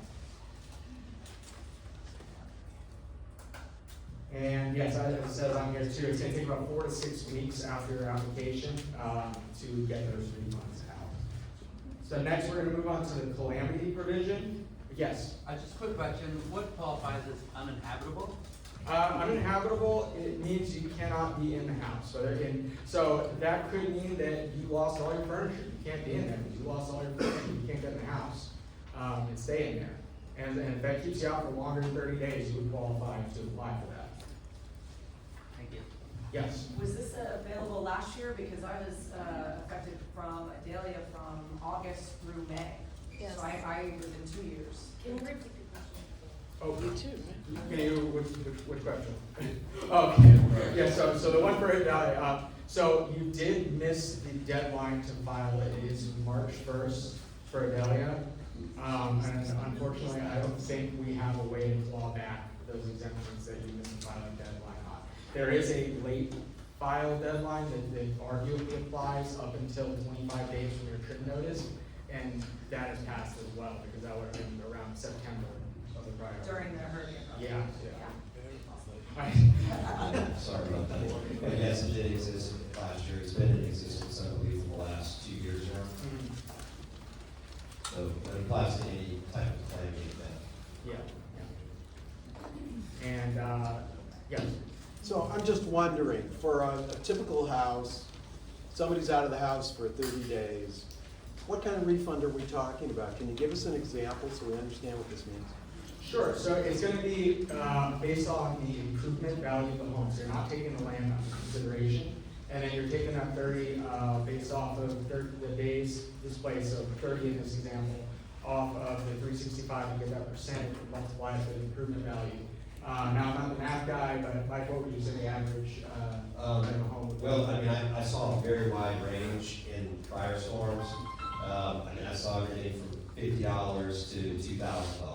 And yes, as it says on here too, it's going to take about 4 to 6 weeks after your application to get those refunds out. So next, we're going to move on to the calamity provision. Yes. Just a quick question. What qualifies as uninhabitable? Uninhabitable, it means you cannot be in the house. So that could mean that you lost all your furniture. You can't be in there because you lost all your furniture. You can't get in the house and stay in there. And if that keeps you out for longer than 30 days, you would qualify to apply for that. Thank you. Yes. Was this available last year? Because I was affected from Adalia from August through May. Yes. So I within 2 years. Can you repeat the question? Oh, you too. Can you, which question? Okay. Yeah, so the one for Adalia, so you did miss the deadline to file it. It is March 1st for Adalia. And unfortunately, I don't think we have a way to claw back those exemptions that you missed the filing deadline on. There is a late file deadline that arguably applies up until 25 days from your trip notice, and that has passed as well because that would have been around September of the prior. During the hurricane. Yeah. Sorry about that. But yes, it did exist last year. It's been in existence, I believe, for the last 2 years now. So it applies to any type of calamity event. Yeah. And yes. So I'm just wondering, for a typical house, somebody's out of the house for 30 days, what kind of refund are we talking about? Can you give us an example so we understand what this means? Sure, so it's going to be based on the improvement value of the home. So you're not taking the land under consideration, and then you're taking that 30 based off of the days displaced, so 30 in this example, off of the 365, you get that percentage and multiply it with the improvement value. Now, I'm not the math guy, but Mike, what would you say the average home would be? Well, I mean, I saw a very wide range in prior storms. I mean, I saw everything from $50 to $2,000.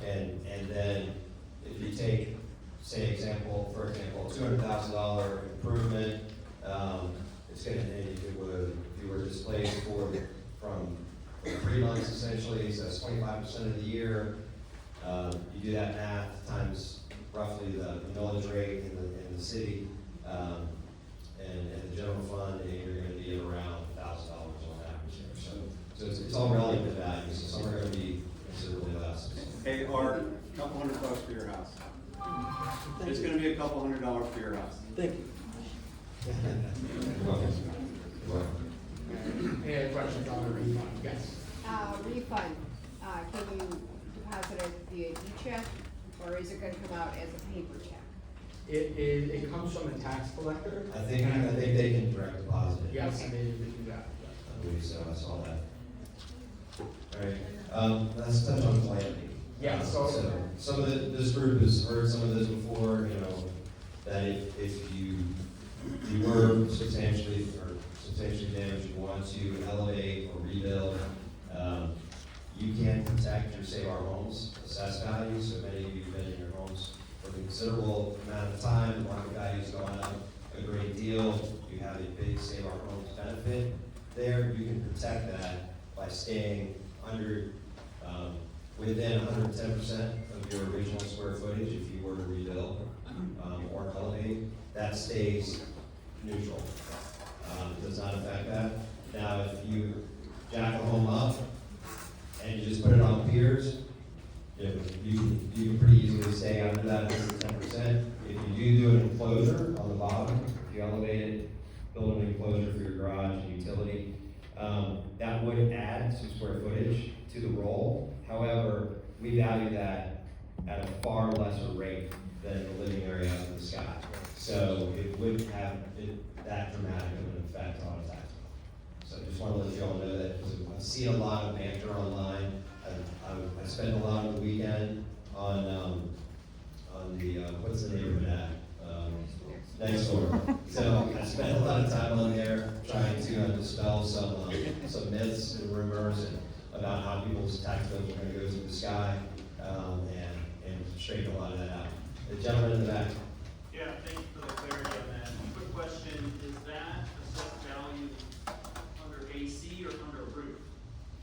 And then if you take, say, for example, $200,000 improvement, it's going to, if you were displaced from 3 months essentially, so that's 25% of the year. You do that math times roughly the millage rate in the city and the general fund, and you're going to be around $1,000 on average there. So it's all relative to value. So some are going to be considerably less. Hey, Art, a couple $100 for your house. It's gonna be a couple $100 for your house. Thank you. You're welcome. Any other questions on the refund? Yes. Refund, can you deposit it via e-check, or is it gonna come out as a paper check? It comes from the tax collector. I think they can direct deposit it. Yes, and they do that. I believe so. I saw that. All right. Let's touch on calamity. Yeah, so some of this group has heard some of this before, that if you were substantially or substantially damaged, you want to elevate or rebuild, you can protect your Save Our Homes assessed value. So many of you have been in your homes for a considerable amount of time, the market value is going up a great deal, you have a big Save Our Homes benefit there. You can protect that by staying under, within 110% of your original square footage if you were to rebuild or elevate. That stays neutral. Does not affect that. Now, if you jack a home up and you just put it on piers, you can pretty easily stay under that 110%. If you do an enclosure on the bottom, if you elevate it, build an enclosure for your garage and utility, that would add some square footage to the roll. However, we value that at a far lesser rate than the living area up in the sky. So it wouldn't have that dramatic of an effect on a tax bill. So I just want to let you all know that, because I've seen a lot of banter online. I spent a lot of the weekend on the, what's the name of that? Next door. So I spent a lot of time on there trying to dispel some myths and rumors about how people's tax bills are going to go through the sky, and straighten a lot of that out. The gentleman in the back. Yeah, thank you for the clarity on that. Quick question, is that assessed value under AC or under roof?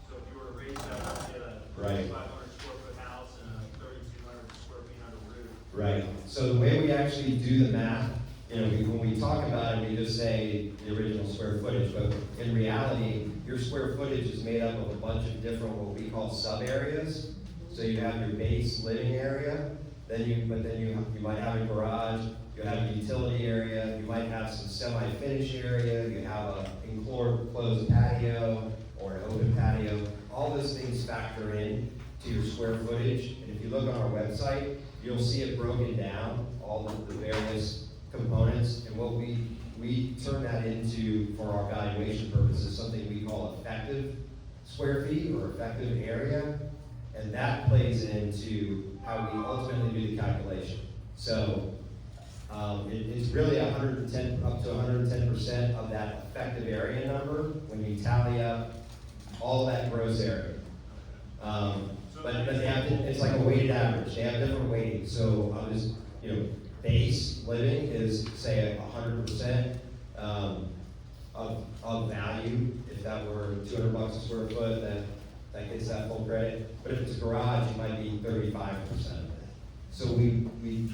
So if you were to raise that up to a Right. 500 square foot house and a 3,200 square feet under roof? Right. So the way we actually do the math, when we talk about it, we just say the original square footage, but in reality, your square footage is made up of a bunch of different, what we call sub-areas. So you have your base living area, but then you might have a garage, you have a utility area, you might have some semi-finished area, you have a enclosed patio or an open patio. All those things factor in to your square footage. And if you look on our website, you'll see it broken down, all of the various components. And what we turn that into, for our valuation purposes, something we call effective square feet or effective area. And that plays into how we ultimately do the calculation. So it's really 110, up to 110% of that effective area number when you tally up all that gross area. But they have, it's like a weighted average. They have different weightings. So I'll just, base living is, say, 100% of value. If that were $200 a square foot, that gets that full credit. But if it's a garage, it might be 35% of that. So we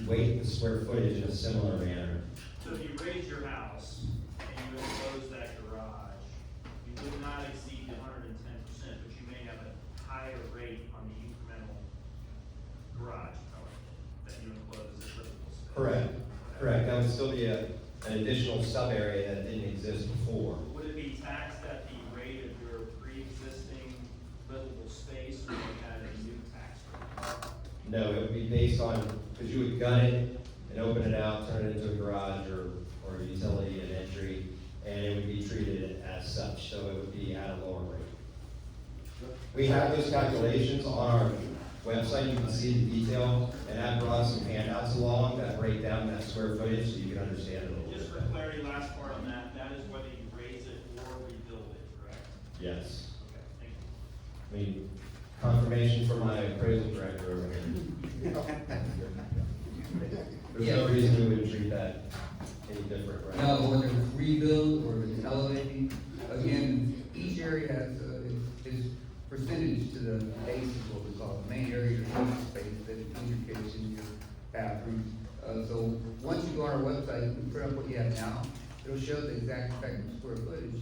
weight the square footage in a similar manner. So if you raise your house and you enclose that garage, you would not exceed 110%, but you may have a higher rate on the incremental garage that you enclose as livable space. Correct. Correct. That would still be an additional sub-area that didn't exist before. Would it be taxed at the rate of your pre-existing livable space, or would you add a new tax rate? No, it would be based on, because you would gut it and open it out, turn it into a garage or a utility and entry, and it would be treated as such, so it would be at a lower rate. We have those calculations on our website. You can see the detail, and I brought some handouts along that break down that square footage so you can understand it a little bit. Just for clarity, last part on that, that is whether you raise it or rebuild it, correct? Yes. Okay, thank you. I mean, confirmation from my appraisal director over here. There's no reason we would treat that any different, right? No, whether it's rebuild or it's elevating, again, each area has is percentage to the base is what we call it, main area, your living space, that includes your kitchen, your bathroom. So once you go on our website, we put up what you have now, it'll show the exact effective square footage,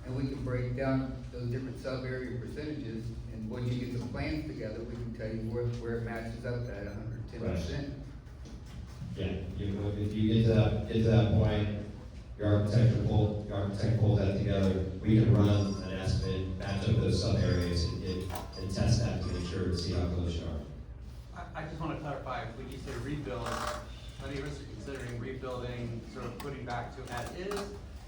and we can break down those different sub-area percentages, and once you get the plans together, we can tell you where it matches up at 110%. Yeah, if you get to that point, your architect pulls that together, we can run an estimate, match up those sub areas and test that to make sure to see how close you are. I just want to clarify, when you say rebuild, many of us are considering rebuilding, sort of putting back to as is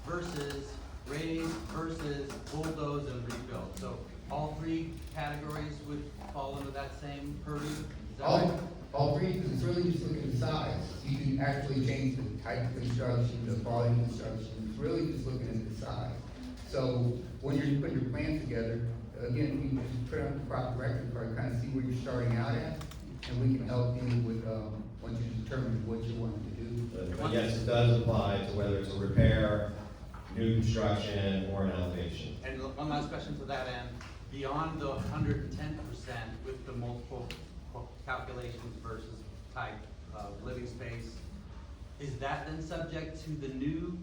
versus raise versus bulldoze and rebuild. So all three categories would fall into that same purview? Is that right? All three, because it's really just looking at size. You can actually change the type of construction, the volume of construction. It's really just looking at the size. So when you're putting your plan together, again, you just put on the proper record card, kind of see where you're starting out at, and we can help you with, once you determine what you want to do. But yes, it does apply to whether it's a repair, new construction, or an elevation. And one last question to that end, beyond the 110% with the multiple calculations versus type of living space, is that then subject to the new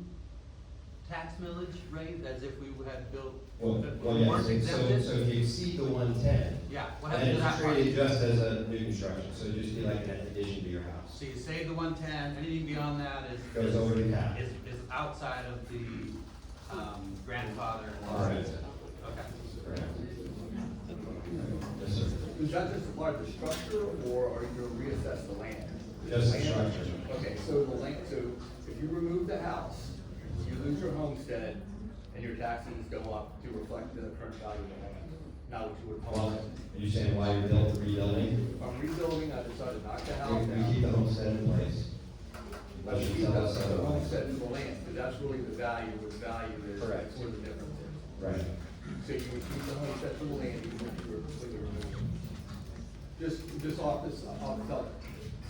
tax millage rate as if we had built, Well, weren't yes, so exempted? if you exceed the 110, Yeah, what then happens to it's that part? treated just as a new construction, so it'd just be like an addition to your house. So you save the 110, anything beyond that Goes over the cap. is outside of the grandfather. Correct. Okay. Correct. Yes, sir. Does that just apply to the structure, or are you going to reassess the land? Just the structure. Okay, so the land, so if you remove the house, you lose your homestead, and your taxes go up to reflect the current value of the land, not what you would call Well, it. are you saying why you're rebuilding? If I'm rebuilding, I decide to knock the house We down. keep the homestead in place. But you keep the homestead in the land, because that's really the value, what the value is. Correct. That's where the difference is. Right. So you would keep the homestead in the land, even if you were completely removed. Just off the top,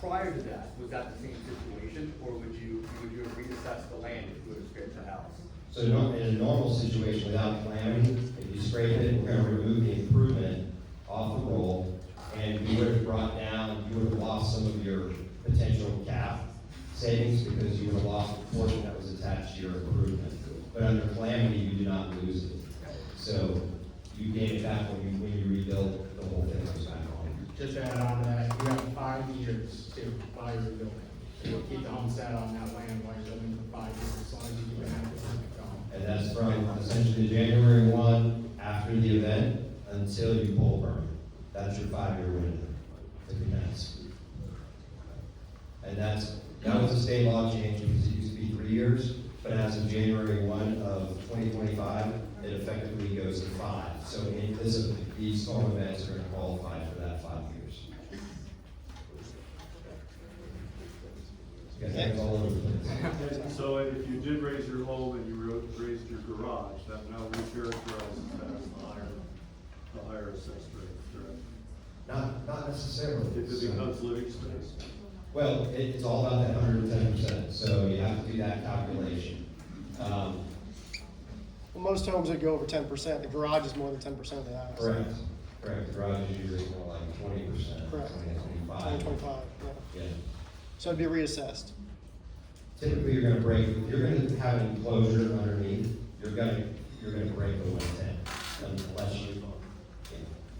prior to that, was that the same situation, or would you have reassessed the land if you would have scraped the house? So in a normal situation without calamity, if you scrape it, we're gonna remove the improvement off the roll, and you would have brought down, you would have lost some of your potential cap savings because you would have lost the portion that was attached to your improvement. But under calamity, you do not lose it. So you gain it back when you rebuild, the whole thing comes back on. Just to add on to that, you have 5 years to buy your building. You'll keep the homestead on that land while you're living for 5 years, as long as you keep it active. And that's from essentially January 1 after the event until you pull permit. That's your 5-year window to commence. And that was a state law change because it used to be 3 years, but as of January 1 of 2025, it effectively goes to 5. So these storm events are going to qualify for that 5 years. You got things all over the place. So if you did raise your home and you raised your garage, that now recharacterizes that as the higher assessed rate, correct? Not necessarily. If it becomes living space. Well, it's all about that 110%, so you have to do that calculation. Well, most homes would go over 10%, the garage is more than 10% of the house. Correct. The garage is usually more like 20%. Correct. 20, 25. 25, yeah. Yeah. So it'd be reassessed. Typically, you're gonna have an enclosure underneath, you're gonna break the 110, unless you,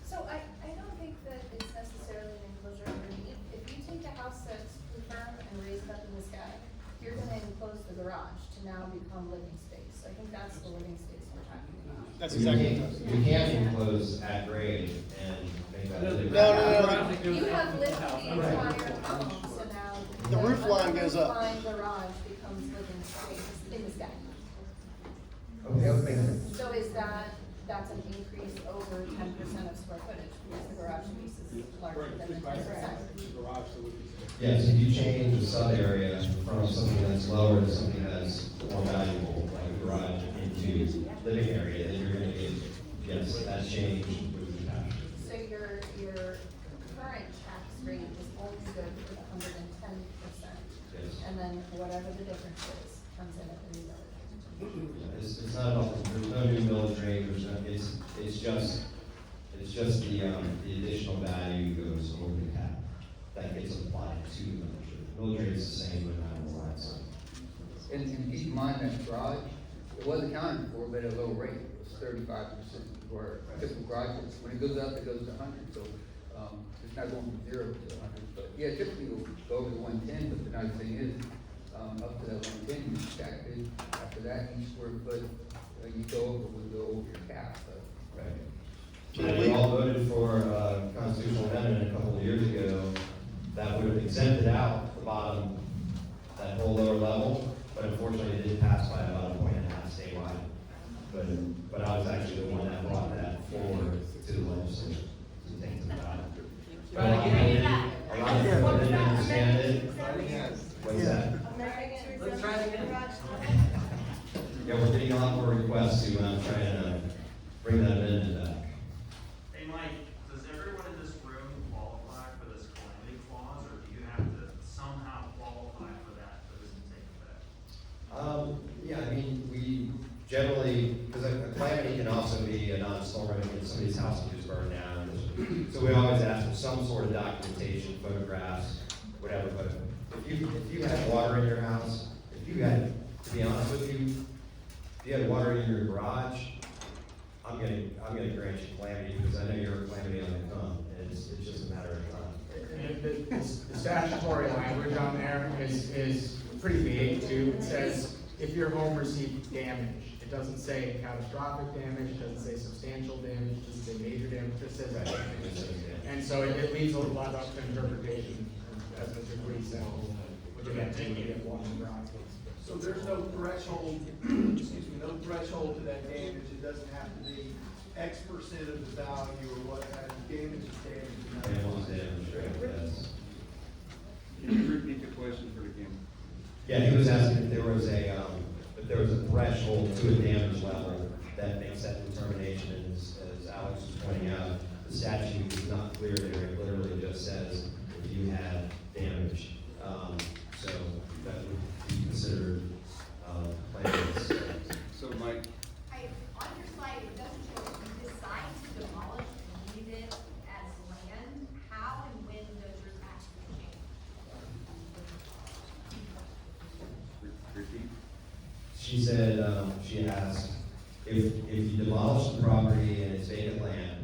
So I don't think that it's necessarily an enclosure underneath. If you take a house that's firm and raise it up in the sky, you're gonna enclose the garage to now become living space. I think that's the living space we're talking about. That's exactly You can't enclose at grade and make that. No. You have lifted the entire home, so now. The roof line goes up. The roof line garage becomes living space in the sky. Okay, that would make sense. So that's an increase over 10% of square footage, because the garage piece is larger than the 10%. Yes, if you change the sub area from something that's lower to something that's more valuable, like a garage, into living area, then you're gonna get, yes, that change would be captured. So your current tax rate is only good for the 110%. Yes. And then whatever the difference is, comes in at the new millage. It's not all, there's no new millage rate, it's just the additional value goes over the cap. That gets applied to the millage rate. Millage rate is the same no matter what, so. And keep in mind that garage, it was accounted for, but at a low rate, it was 35%, where typical garage, when it goes up, it goes to 100, so, it's not going from 0 to 100, but yeah, typically it'll go over to 110, but the nice thing is, up to that 110, you stack it, after that, each square foot, you go over, will go over your cap, but. Right. And we all voted for a constitutional amendment a couple of years ago that would have exempted out the bottom, that whole lower level, but unfortunately it didn't pass by about a point and a half statewide. But I was actually the one that brought that forward to the legislature to think about it. A lot of people didn't understand it. What's that? Let's try it again. Yeah, we're getting a lot more requests request to, try and, bring that amendment back. Hey, Mike, does everyone in this room qualify for this calamity clause, or do you have to somehow qualify for that for this to take effect? Yeah, I mean, we generally, because a calamity can also be a non-storm event, if somebody's house can just burn down. So we always ask for some sort of documentation, photographs, whatever, but if you had water in your house, if you had, to be honest with you, if you had water in your garage, I'm gonna grant you calamity, because I know you're a calamity on the come, and it's just a matter of time. And the statutory language on there is pretty vague too. It says, if your home received damage, it doesn't say catastrophic damage, it doesn't say substantial damage, it doesn't say major damage, it just says damage. And so it leaves a lot up to interpretation as a degree, so, which again, we get one ground. So there's no threshold, excuse me, no threshold to that damage, it doesn't have to be X percent of the value or what, damage is damage. Animals damage, right, yes. Can you repeat the question for the game? Yeah, he was asking if there was a threshold to a damage level that makes that determination, and as Alex was pointing out, the statute is not clear there, it literally just says if you had damage. So that would be considered, claims. So Mike, On your slide, it doesn't show if you decide to demolish and leave it as land, how and when does your tax change? repeat. She said, she asked, if you demolish the property and it's vacant land,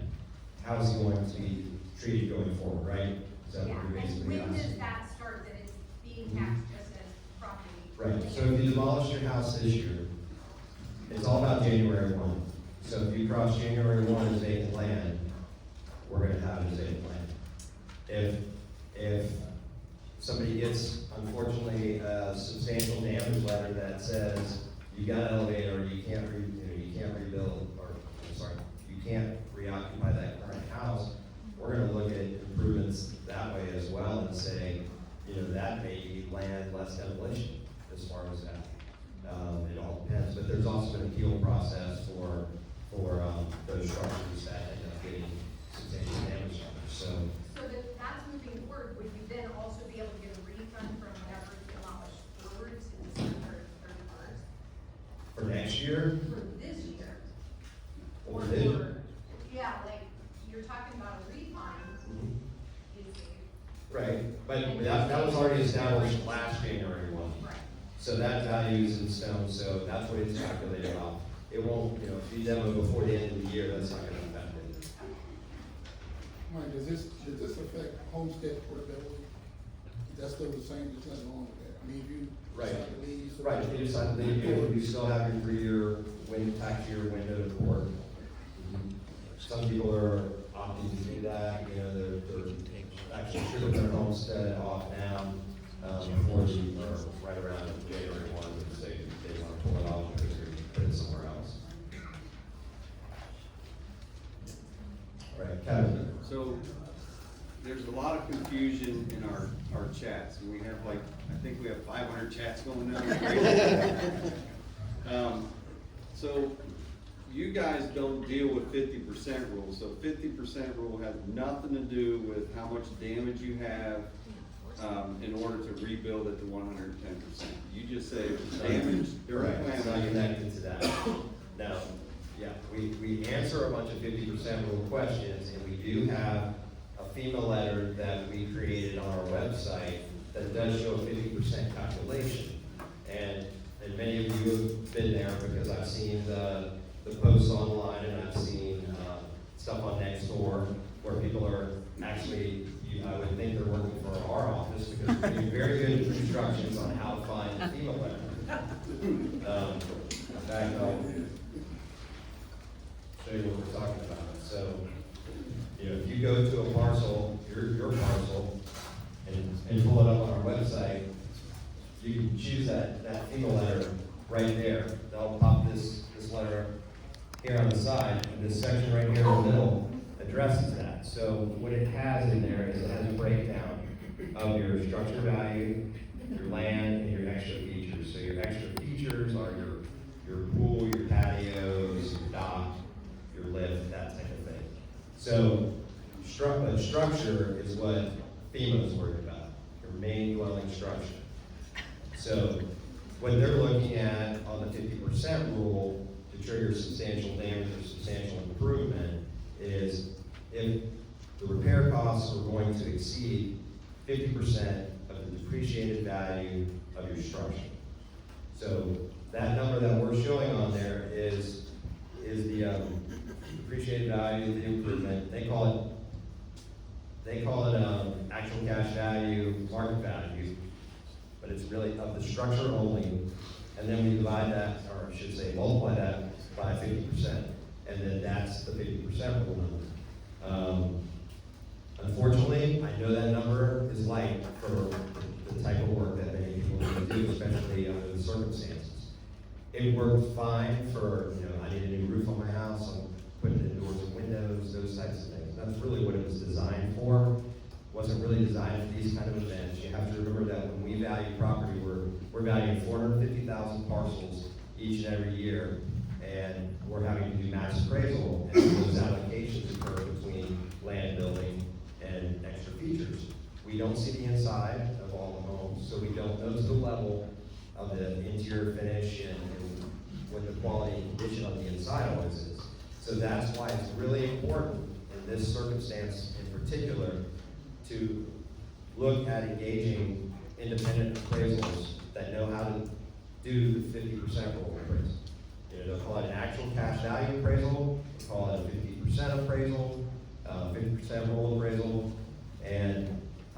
how is it going to be treated going forward, right? Is that what you're And basically when asking? does that start, that it's being taxed just as property? Right, so if you demolish your house this year, it's all about January 1. So if you cross January 1 as vacant land, we're gonna have it as vacant land. If somebody gets, unfortunately, a substantial damage letter that says you got an elevator, or you can't rebuild, or, I'm sorry, you can't reoccupy that current house, we're gonna look at improvements that way as well and say, that may be land less demolition as far as that. It all depends, but there's also an appeal process for those structures that end up getting substantial damage on them, so. So that's moving forward, would you then also be able to get a refund from whatever you demolished forward to December 31st? For next year? For this year? Or this year? Yeah, like, you're talking about a refund, you see. Right, but that was already established last January 1. Right. So that value is in stone, so that's what it's calculated off. It won't, if you demo before the end of the year, that's not gonna affect it. Mike, does this affect homestead portability? That's still the same, there's nothing wrong with that. I mean, if you Right. decide to leave. so- Right, if you decide to leave, you still have your 3-year tax year window to port. Some people are opting to do that, they're actually trimming their homestead off now, before or right around January 1, because they want to pull it off because they're put it somewhere else. Right, Kevin. So there's a lot of confusion in our chats, and we have I think we have 500 chats going on. So you guys don't deal with 50% rule, so 50% rule has nothing to do with how much damage you have in order to rebuild at the 110%. You just say damage during Correct, it's not planning. connected to that. Now, yeah, we answer a bunch of 50% rule questions, and we do have a FEMA letter that we created on our website that does show a 50% calculation. And many of you have been there because I've seen the posts online, and I've seen stuff on Nextdoor where people are actually, I would think they're working for our office because we do very good instructions on how to find the FEMA letter. In fact, I'll show you what we're talking about. So, if you go to a parcel, your parcel, and pull it up on our website, you can choose that FEMA letter right there. They'll pop this letter here on the side, and this section right here in the middle addresses that. So what it has in there is it has a breakdown of your structure value, your land, and your extra features. So your extra features are your your pool, your patios, your dock, your lift, that type of thing. So, structure is what FEMA's worried about, your main dwelling structure. So, what they're looking at on the 50% rule to trigger substantial damage or substantial improvement is if the repair costs are going to exceed 50% of the depreciated value of your structure. So that number that we're showing on there is the depreciated value of the improvement. They call it actual cash value, market value, but it's really of the structure only. And then we divide that, or I should say multiply that by 50%. And then that's the 50% rule number. Unfortunately, I know that number is light for the type of work that many people need to do, especially under the circumstances. It worked fine for, I need a new roof on my house, I'm putting in doors and windows, those types of things. That's really what it was designed for. It wasn't really designed for these kind of events. You have to remember that when we value property, we're valuing 450,000 parcels each and every year, and we're having to do mass appraisal, and those allocations occur between land building and extra features. We don't see the inside of all the homes, so we don't know the level of the interior finish and what the quality and condition of the inside always is. So that's why it's really important in this circumstance in particular to look at engaging independent appraisals that know how to do the 50% roll appraisal. They'll call it an actual cash value appraisal, they'll call it a 50% appraisal, 50% roll appraisal, and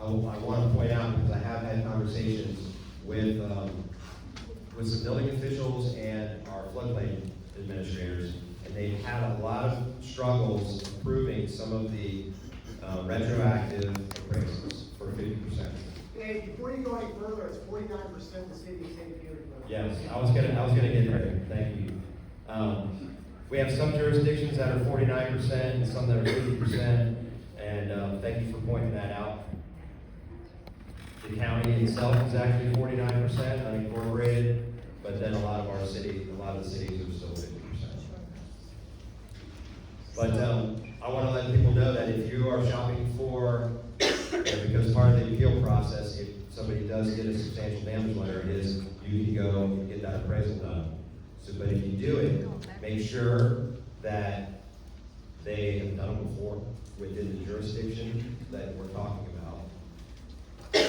I want to point out, because I have had conversations with some building officials and our floodplain administrators, and they've had a lot of struggles approving some of the retroactive appraisals for 50%. Hey, before you go any further, it's 49% the city of St. Petersburg. Yes, I was gonna get there. Thank you. We have some jurisdictions that are 49% and some that are 50%, and thank you for pointing that out. The county itself is actually 49% unincorporated, but then a lot of the cities are still 50%. But I want to let people know that if you are shopping for, because part of the appeal process, if somebody does get a substantial damage letter, it is you can go and get that appraisal done. So, but if you do it, make sure that they have done it before within the jurisdiction that we're talking about.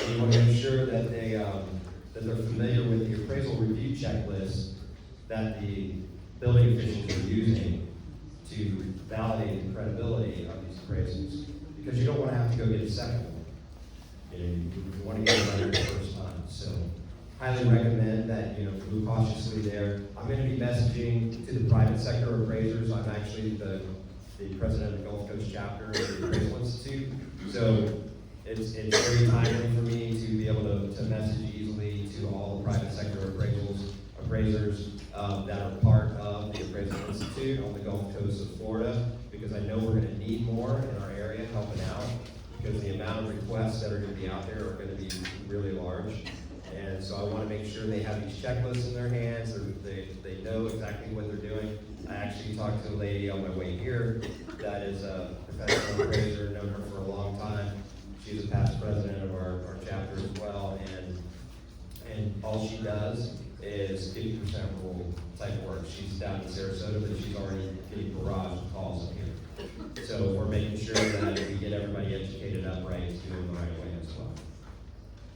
You want to make sure that that they're familiar with the appraisal review checklist that the building officials are using to validate the credibility of these appraisals. Because you don't want to have to go get a second one. You want to get it right the first time. So highly recommend that move cautiously there. I'm going to be messaging to the private sector appraisers. I'm actually the president of the Gulf Coast chapter of the Appraisal Institute. So it's very timely for me to be able to message easily to all the private sector appraisers that are part of the Appraisal Institute on the Gulf Coast of Florida, because I know we're going to need more in our area helping out, because the amount of requests that are going to be out there are going to be really large. And so I want to make sure they have these checklists in their hands, or they know exactly what they're doing. I actually talked to a lady on my way here that is a professional appraiser, known her for a long time. She's a past president of our chapter as well, and all she does is 50% rule type work. She's down in Sarasota, but she's already getting barrage of calls up here. So we're making sure that we get everybody educated up right, doing the right way as well.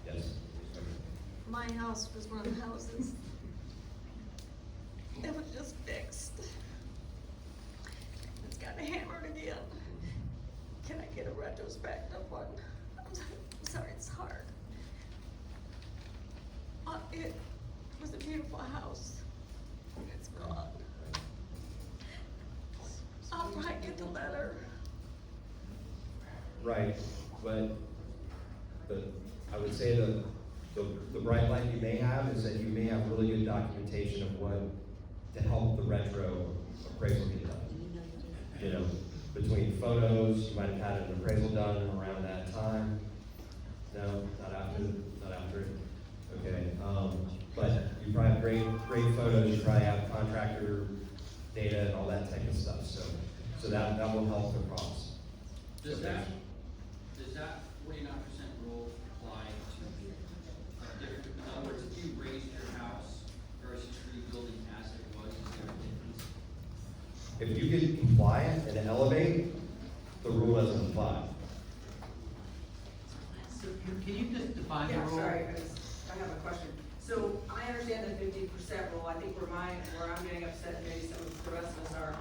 Yes? My house was one of the houses. It was just fixed. It's got hammered again. Can I get a retrospective one? I'm sorry, it's hard. It was a beautiful house. It's gone. I'll probably get the letter. Right, but I would say the bright light you may have is that you may have really good documentation of what to help the retro appraisal get done. Between photos, you might have had an appraisal done around that time. No, not after it. Okay, but you probably have great photos, you probably have contractor data and all that type of stuff, so that will help the cost. Does that 49% rule apply to different, in other words, if you raised your house versus rebuilding as it was, is there a difference? If you get compliant and elevate, the rule doesn't apply. So can you just define the Yeah, rule? sorry, I have a question. So I understand the 50% rule, I think where I'm getting upset, and maybe some of the rest of us are,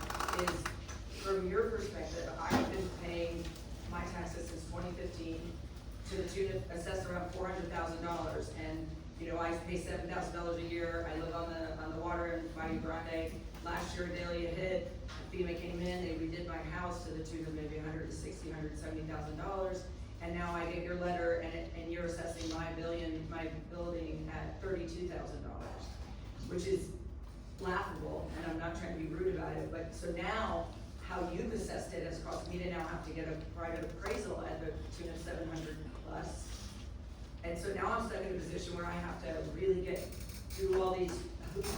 is from your perspective, I've been paying my taxes since 2015 to the tune of assessed around $400,000, and, you know, I pay $7,000 a year, I live on the water in Valle Grande. Last year, Dahlia hit, FEMA came in, they redid my house to the tune of maybe $160,000, $170,000. And now I get your letter and you're assessing my building at $32,000, which is laughable, and I'm not trying to be rude about it, but so now, how you've assessed it has caused me to now have to get a private appraisal at the tune of 700 plus. And so now I'm stuck in a position where I have to really jump through all these hoops.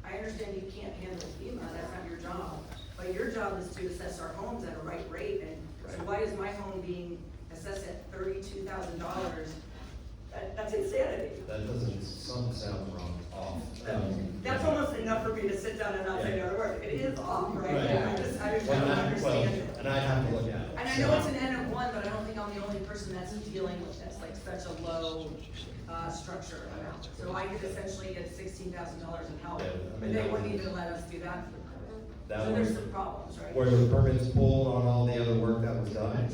I understand you can't handle FEMA, that's not your job, but your job is to assess our homes at a right rate, and so why is my home being assessed at $32,000? That's insanity. That doesn't, something sounds wrong, off. That's almost enough for me to sit down and not say another word. It is off, right? Right. I just don't understand it. And I'd have to look at it. And I know it's an N of one, but I don't think I'm the only person that's dealing with this, like such a low, structure amount. So I could essentially get $16,000 in help, Yeah, I mean, but they that wouldn't would- even let us do that. That So would- there's some problems, right? Were the permits pulled on all the other work that was done?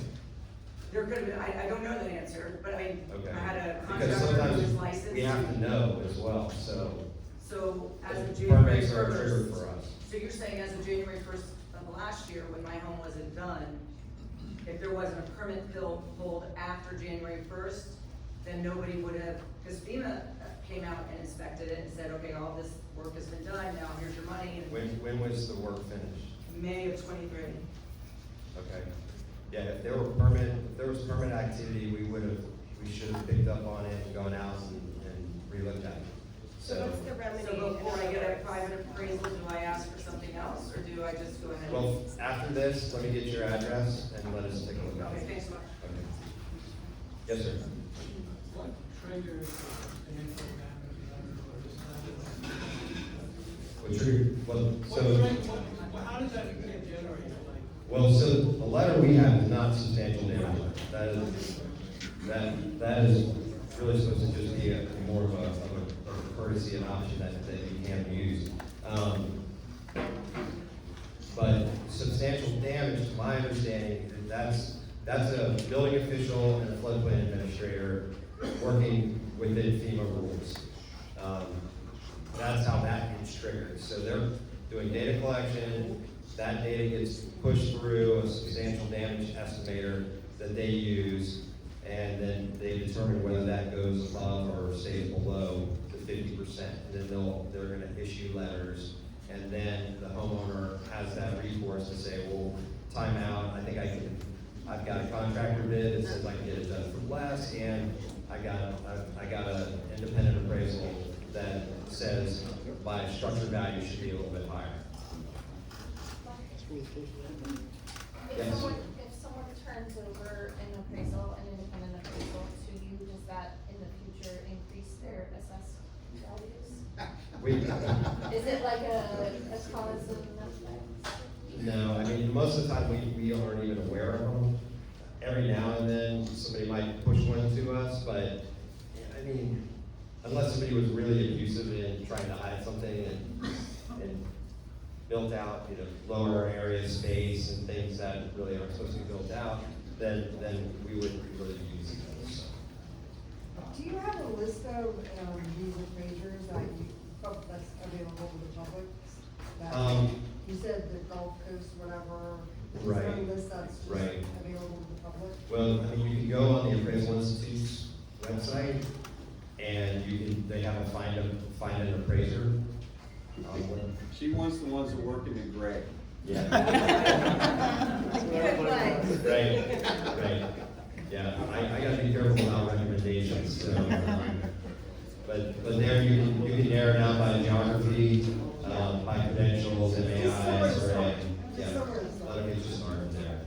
There could have been, I don't know the answer, but I Okay. had a Because contractor who was sometimes licensed. we have to know as well, so. So as of the January Permits are a trigger first, for us. so you're saying as of January first of last year, when my home wasn't done, if there wasn't a permit pulled after January first, then nobody would have, because FEMA came out and inspected it and said, okay, all this work has been done, now here's your money. And When was the work finished? May of '23. Okay. Yeah, if there was permit activity, we should have picked up on it and gone out and relooked at it. So what's the remedy? So before I get a private appraisal, do I ask for something else, or do I just go ahead? Well, after this, let me get your address and let us take a look at Okay, it. thanks so much. Okay. Yes, sir. What triggers an info What trigger, well, so. How does that get generated? Well, so the letter we have is not substantial damage. That is really supposed to just be more of a courtesy and option that you can use. But substantial damage, to my understanding, that's a building official and a floodplain administrator working within FEMA rules. That's how that gets triggered. So they're doing data collection, that data gets pushed through a substantial damage estimator that they use, and then they determine whether that goes above or stays below the 50%. And then they're gonna issue letters, and then the homeowner has that recourse to say, well, time out, I've got a contractor bid that says I can get it done for less, and I got an independent appraisal that says my structure value should be a little bit higher. If someone turns over an appraisal, an independent appraisal to you, does that in the future increase their assessed values? Is it like a cause and effect? No, I mean, most of the time, we aren't even aware of them. Every now and then, somebody might push one to us, but, I mean, unless somebody was really abusive and trying to hide something and built out, lower area space and things that really aren't supposed to be built out, then we wouldn't really use those. Do you have a list of these appraisers that's available to the public? You said the Gulf Coast, whatever. Is there a Right. list that's just Right. available to the public? Well, I mean, you can go on the Appraisal Institute's website, and they have a find an appraiser. She wants the ones that work in the gray. Yeah. Good flag. Right. Yeah, I gotta be careful about recommendations, so, But there you can narrow down by geography, by credentials, MAIs, or, yeah, a lot of it just aren't there.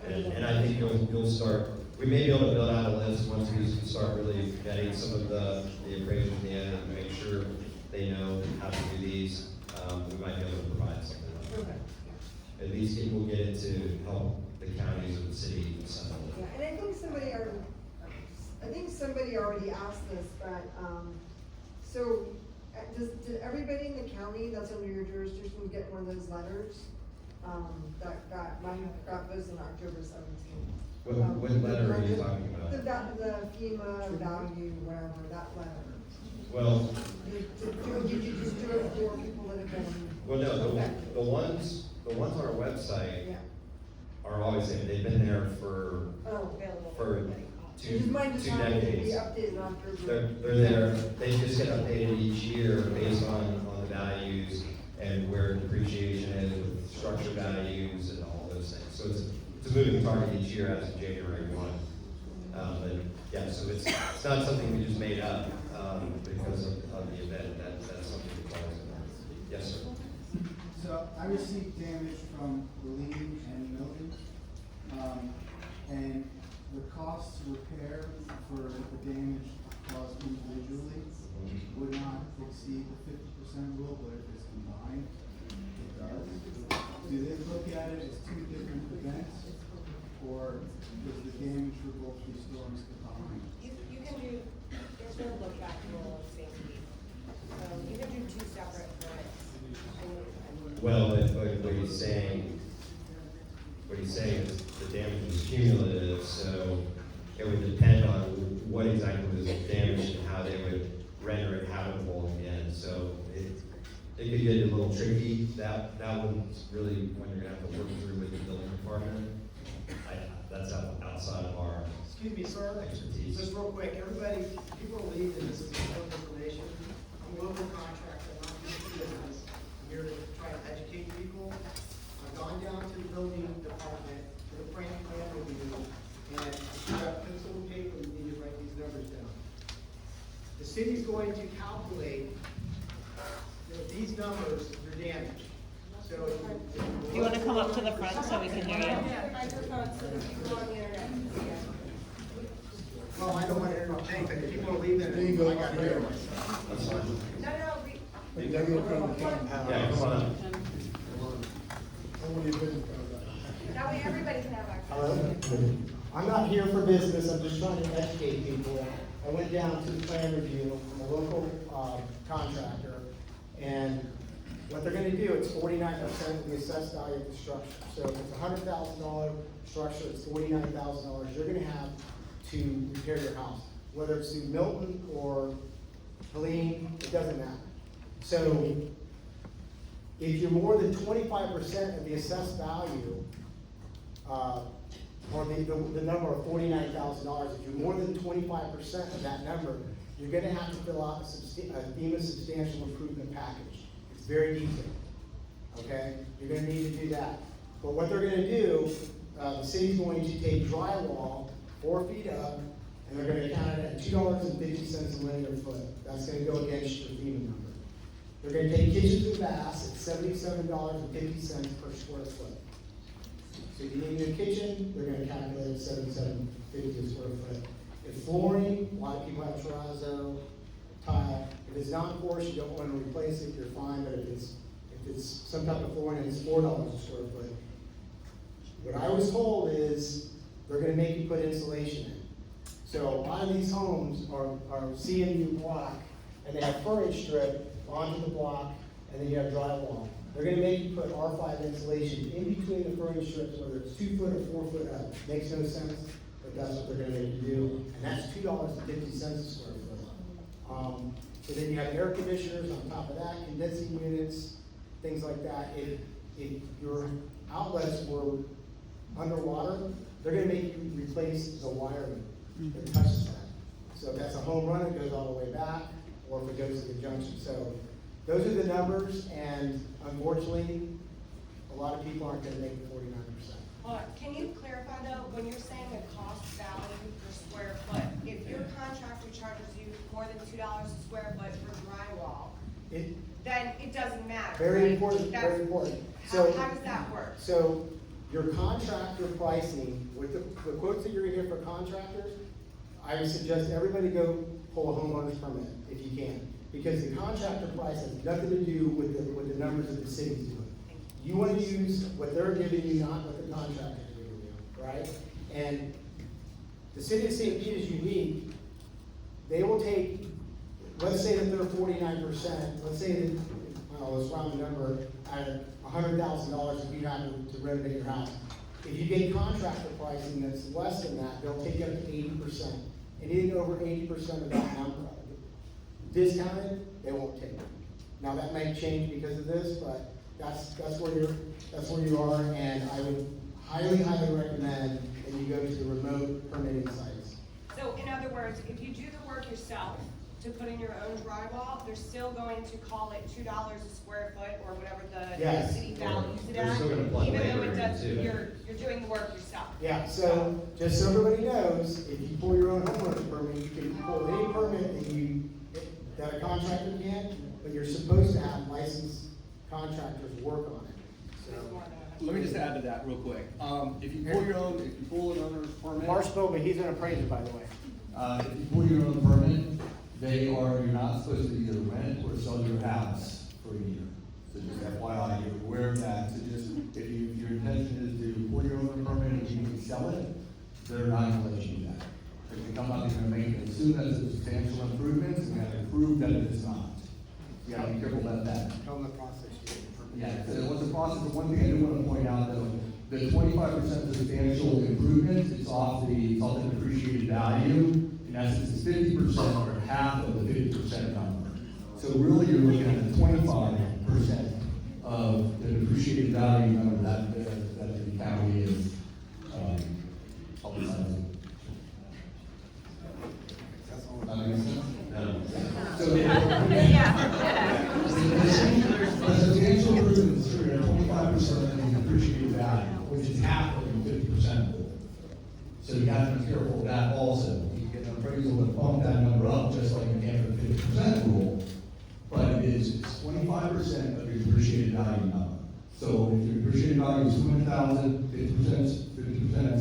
And I think you'll start, we may be able to build out a list once we start really vetting some of the appraisals at the end and make sure they know how to do these. We might be able to provide something like that. At least it will get it to help the counties or the city settle it. Yeah, and I think somebody already asked this, but, so, did everybody in the county that's under your jurisdiction get one of those letters? Mine got posted on October 17th. What letter are you talking about? The FEMA value, whatever, that letter. Well, Did you just do it for people that have been? well, no, affected? the ones on our website Yeah. are always there. They've been there for Available. two Mine just happened to be decades. updated on October. They're there, they just get updated each year based on the values and where depreciation is with structure values and all those things. So it's a moving target each year as of January 1. But yeah, so it's not something we just made up because of the event. That's something that falls in there. Yes, sir. So I received damage from Helene and Milton, and the cost to repair for the damage caused individually would not exceed the 50% rule, but if it's combined, it does. Do they look at it as two different events, or is the damage for both these storms combined? You can do, there's no look back rule of safety, so you can do two separate permits. Well, but what he's saying is the damage is cumulative, so it would depend on what exactly was damaged and how they would render it habitable again. So it could get a little tricky. That one's really when you're gonna have to work through with the building department. That's outside of our Excuse me, sir, expertise. just real quick, everybody, people believe that this is important information. I'm a local contractor, I'm not in this business. I'm here to try to educate people. I've gone down to the building department for the plan review, and I've got pencil and paper, you need to write these numbers down. The city's going to calculate these numbers for damage. So. Do you want to come up to the front so we can hear you? Well, I don't want to interrupt anything, if people are leaving, I got to hear myself. That's fine. Yeah, come on up. That way everybody can have access. Hello? I'm not here for business, I'm just trying to educate people. I went down to the plan review from a local contractor, and what they're gonna do, it's 49% of the assessed value of the structure. So if it's a $100,000 structure, it's $49,000 you're gonna have to repair your house. Whether it's through Milton or Helene, it doesn't matter. So if you're more than 25% of the assessed value, or the number of $49,000, if you're more than 25% of that number, you're gonna have to fill out a FEMA substantial improvement package. It's very detailed, okay? You're gonna need to do that. But what they're gonna do, the city's going to take drywall 4 feet up, and they're gonna count it at $2.50 a linear foot. That's gonna go against your FEMA number. They're gonna take kitchens and baths at $77.50 per square foot. So if you need a new kitchen, they're gonna calculate at $77.50 a square foot. If flooring, a lot of people have terrazzo, tile. If it's not porous, you don't wanna replace it, you're fine, but if it's some type of flooring, it's $4 a square foot. What I was told is, they're gonna make you put insulation in. So a lot of these homes are CMU block, and they have furniture strip onto the block, and then you have drywall. They're gonna make you put R5 insulation in between the furniture strips, whether it's 2 foot or 4 foot up. Makes no sense, but that's what they're gonna make you do, and that's $2.50 a square foot. So then you have air conditioners on top of that, condensing units, things like that. If your outlets were underwater, they're gonna make you replace the wiring that touches that. So if that's a home run, it goes all the way back, or if it goes to the junction. So those are the numbers, and unfortunately, a lot of people aren't gonna make the 49%. Can you clarify though, when you're saying the cost value per square foot, if your contractor charges you more than $2 a then it doesn't matter. Very right? important, That's- very important. How So, does that work? so your contractor pricing, with the quotes that you're gonna get for contractors, I would suggest everybody go pull a homeowner's permit if you can. Because the contractor price has nothing to do with the numbers that the city's doing. You wanna use what they're giving you, not what the contractor's giving you, right? And the city of St. Pete is unique. They will take, let's say that they're 49%, let's say that, let's round the number, at $100,000 if you have to renovate your house. If you get contractor pricing that's less than that, they'll take you up to 80%. Anything over 80% of that number, discounted, they won't take it. Now, that may change because of this, but that's where you are, and I would highly recommend that you go to the remote permitting sites. So in other words, if you do the work yourself to put in your own drywall, they're still going to call it $2 a square foot or whatever the Yes. city values it They're at, still gonna plug even though labor it in does, too. you're doing the work yourself. Yeah, so, just so everybody knows, if you pull your own homeowner permit, you can pull any permit that a contractor can, but you're supposed to have licensed contractors work on it, so. Let me just add to that real quick. If you pull an owner's permit. Marshville, but he's an appraiser, by the way. If you pull your own permit, you're not supposed to either rent or sell your house for a year. So just FYI, you're aware of that, so just, if your intention is to pull your own permit and you can sell it, they're not gonna let you do that. If they come up, they're gonna make it as soon as it's substantial improvements, and you have to prove that it is not. You gotta be careful about that. Tell them the process. Yeah, so what's the process, the one thing I do wanna point out though, the 25% substantial improvement, it's off the depreciated value. In essence, it's 50% or half of the 50% number. So really, you're looking at 25% of the depreciated value number that the county is, publicizing. That makes sense? No. So, the substantial improvement is 25% of the depreciated value, which is half of the 50% rule. So you have to be careful of that also. You can get an appraisal to bump that number up, just like you can for the 50% rule, but it is 25% of your depreciated value number. So if your depreciated value is 200,000, 50% is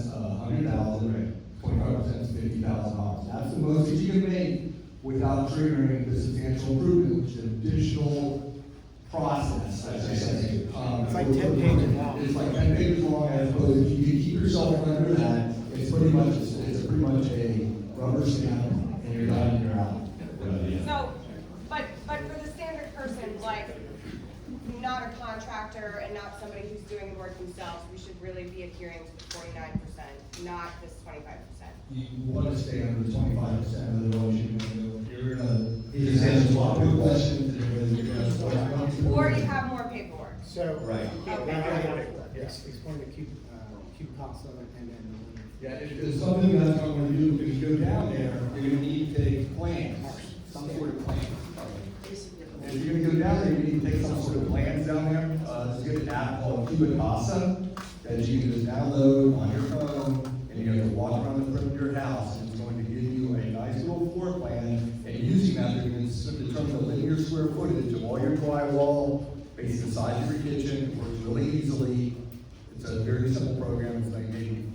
100,000, 25% is $50,000. That's the most that you can make without triggering the substantial improvement, which is an additional process, as I say. It's like 10 pages long. It's like 10 pages long, as opposed to, if you can keep yourself under that, it's pretty much a rubber stamp, and you're done and you're out. So, but for the standard person, like, not a contractor and not somebody who's doing the work themselves, we should really be adhering to the 49%, not this 25%. You want to stay under the 25%, otherwise you're gonna answer a lot of good questions, and you're gonna. Or you have more paperwork. So. Right. Yes, explain the cube cost of it, and then. Yeah, if there's something that's going to do, if you go down there, you're gonna need to take plans, some sort of plan. And if you're gonna go down there, you need to take some sort of plans down there. There's a good app called Cuba that you can just download on your phone, and you have to walk around the front of your house, and it's going to give you a nice little floor plan. And using that, you can determine the linear square footage of all your drywall, based on the size of your kitchen. It works really easily. It's a very simple program. It's like maybe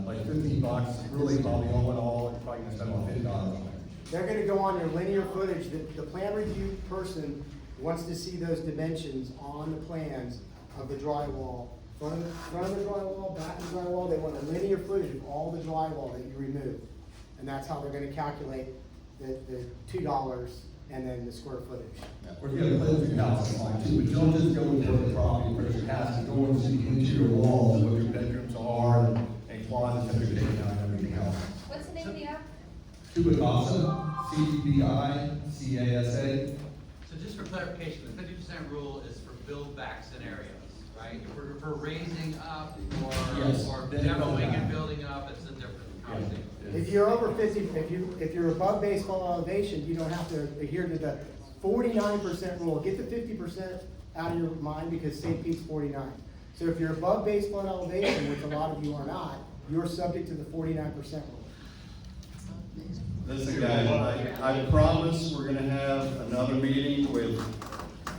like $15. Really, probably all in all, you're probably gonna spend about $50 on it. They're gonna go on your linear footage. The plan review person wants to see those dimensions on the plans of the drywall. Front of the drywall, back of the drywall, they want a linear footage of all the drywall that you remove. And that's how they're gonna calculate the $2 and then the square footage. Or if you have plans for your house, it's fine too, but don't just go with what the property appraiser has, to go and see the interior walls, what your bedrooms are, and closets that are taken down and everything else. What's the name of the app? Cubicasa, CUBICASA. So just for clarification, the 50% rule is for build-back scenarios, right? For raising up Yes, or then it comes demoing back. and building up, it's a different conversation. If you're over 50, if you're above baseball elevation, you don't have to adhere to the 49% rule. Get the 50% out of your mind because St. Pete's 49. So if you're above baseball elevation, which a lot of you are not, you're subject to the 49% rule. Listen, guys, I promise we're gonna have another meeting with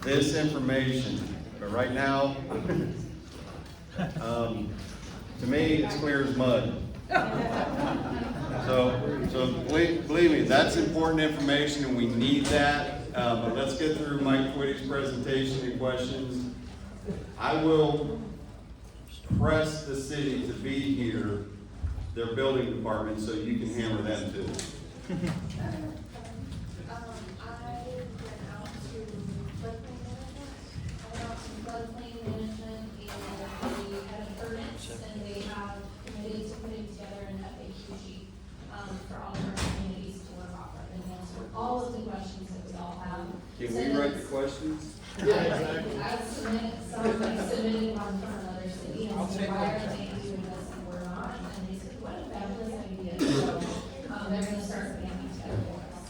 this information, but right now, to me, it's clear as mud. So believe me, that's important information and we need that. But let's get through Mike Twitty's presentation and questions. I will press the city to be here, their building department, so you can hammer them too. I went out to floodplain management. I went out to floodplain management and they had a furnace and they have committees putting together an FAQ sheet for all of our communities to work off of and answer all of the questions that we all have. Can we write the questions? Yeah, exactly. I've submitted one from another city and said, why are they doing this and we're not? And they said, what a fabulous idea. So they're gonna start banding together for us.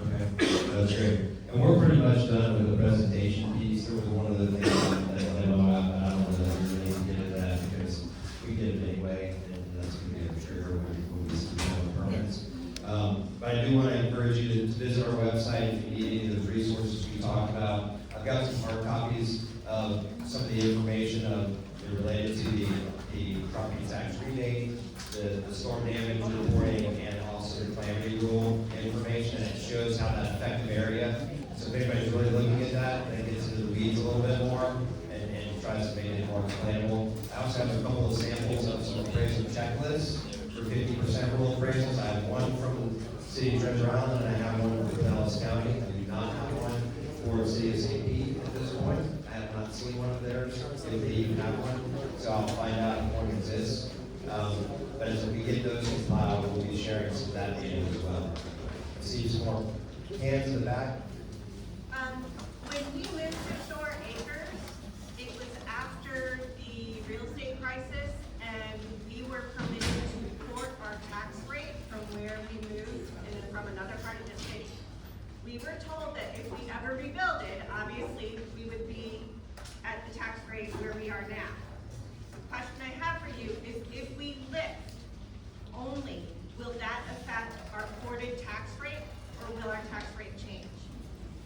Okay, that's great. And we're pretty much done with the presentation piece. There was one of the things that I know about, but I don't know that we really need to get into that because we did it anyway, and that's gonna be a trigger when we see the permits. But I do want to encourage you to visit our website if you need any of those resources we talked about. I've got some hard copies of some of the information related to the property tax rebate, the storm damage reporting, and also the calamity rule information. And it shows how that effective area. So if anybody's really looking at that, then gets into the weeds a little bit more and tries to make it more explainable. I also have a couple of samples of some appraisal checklists for 50% rule appraisals. I have one from City of Treasure Island and I have one for Pinellas County. I do not have one for City of St. Pete at this point. I have not seen one of theirs, if they even have one. So I'll find out if one exists. But as we get those compiled, we'll be sharing some of that data as well. I see some more hands in the back. When we lived at Shore Acres, it was after the real estate crisis, and we were permitted to report our tax rate from where we moved and from another part of the state. We were told that if we ever rebuild it, obviously, we would be at the tax rate where we are now. The question I have for you is if we lift only, will that affect our reported tax rate, or will our tax rate change?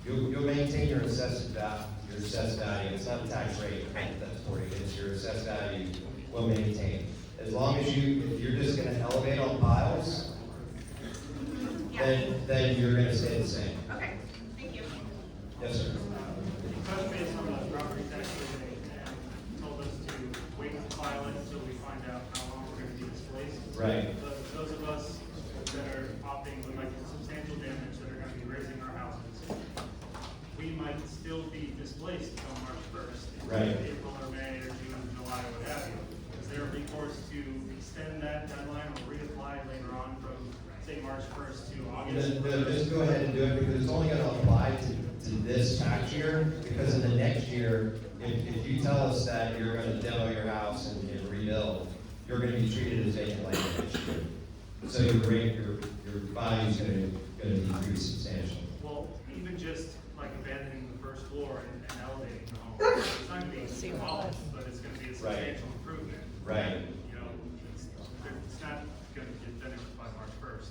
You'll maintain your assessed value. It's not a tax rate that's for you. It's your assessed value will maintain. As long as if you're just going to elevate on piles, then you're going to stay the same. Okay, thank you. Yes, sir. Touch base on the property tax rebate and told us to wait to file it until we find out how long we're going to be displaced. Right. Those of us that are opting with like substantial damage that are going to be raising our houses, we might still be displaced on March 1st. Right. April or May or June, July, what have you. Is there a recourse to extend that deadline or reapply later on from, say, March 1st to August? Just go ahead and do it because it's only going to apply to this tax year. Because in the next year, if you tell us that you're going to demo your house and rebuild, you're going to be treated as vacant land next year. So your value is going to decrease substantially. Well, even just like abandoning the first floor and elevating the home, it's not going to be demolished, but it's going to be a substantial improvement. Right. You know, it's not going to get finished by March 1st.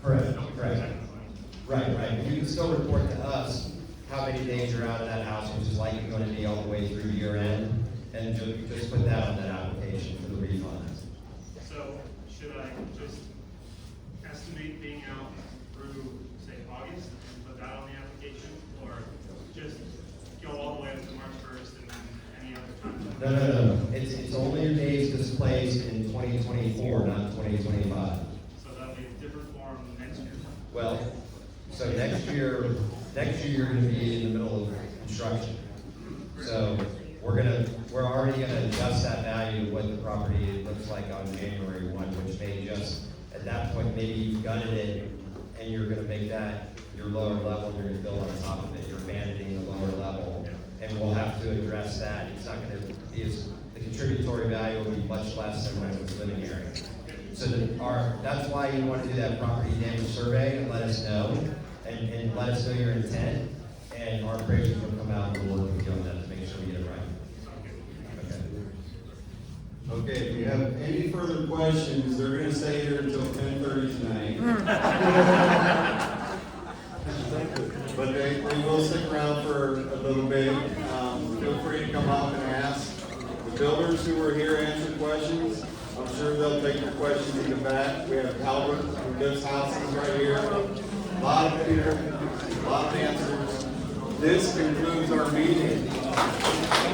Correct. Right. You can still report to us how many days you're out of that house, which is likely going to be all the way through year end, and just put that on that application for the refund. So should I just estimate being out through, say, August and put that on the application, or just go all the way up to March 1st and then any other time? No. It's only your days displaced in 2024, not 2025. So that'll be a different form next year. Well, so next year you're going to be in the middle of construction. So we're already going to adjust that value to what the property looks like on January 1, which may just at that point maybe you've gutted it and you're going to make that your lower level and you're going to build on top of it. You're abandoning the lower level, and we'll have to address that. It's not going to be the contributory value will be much less than when it was living area. So that's why you want to do that property damage survey and let us know, and let us know your intent, and our appraisers will come out and we'll work with you on that to make sure we get it right. Okay, if you have any further questions, they're going to stay here until 10:30 tonight. But they will stick around for Okay, feel free to come up and ask. The builders who are here answer questions. I'm sure they'll take your questions in the back. We have Albert who does houses right here. A lot of answers. This concludes our meeting.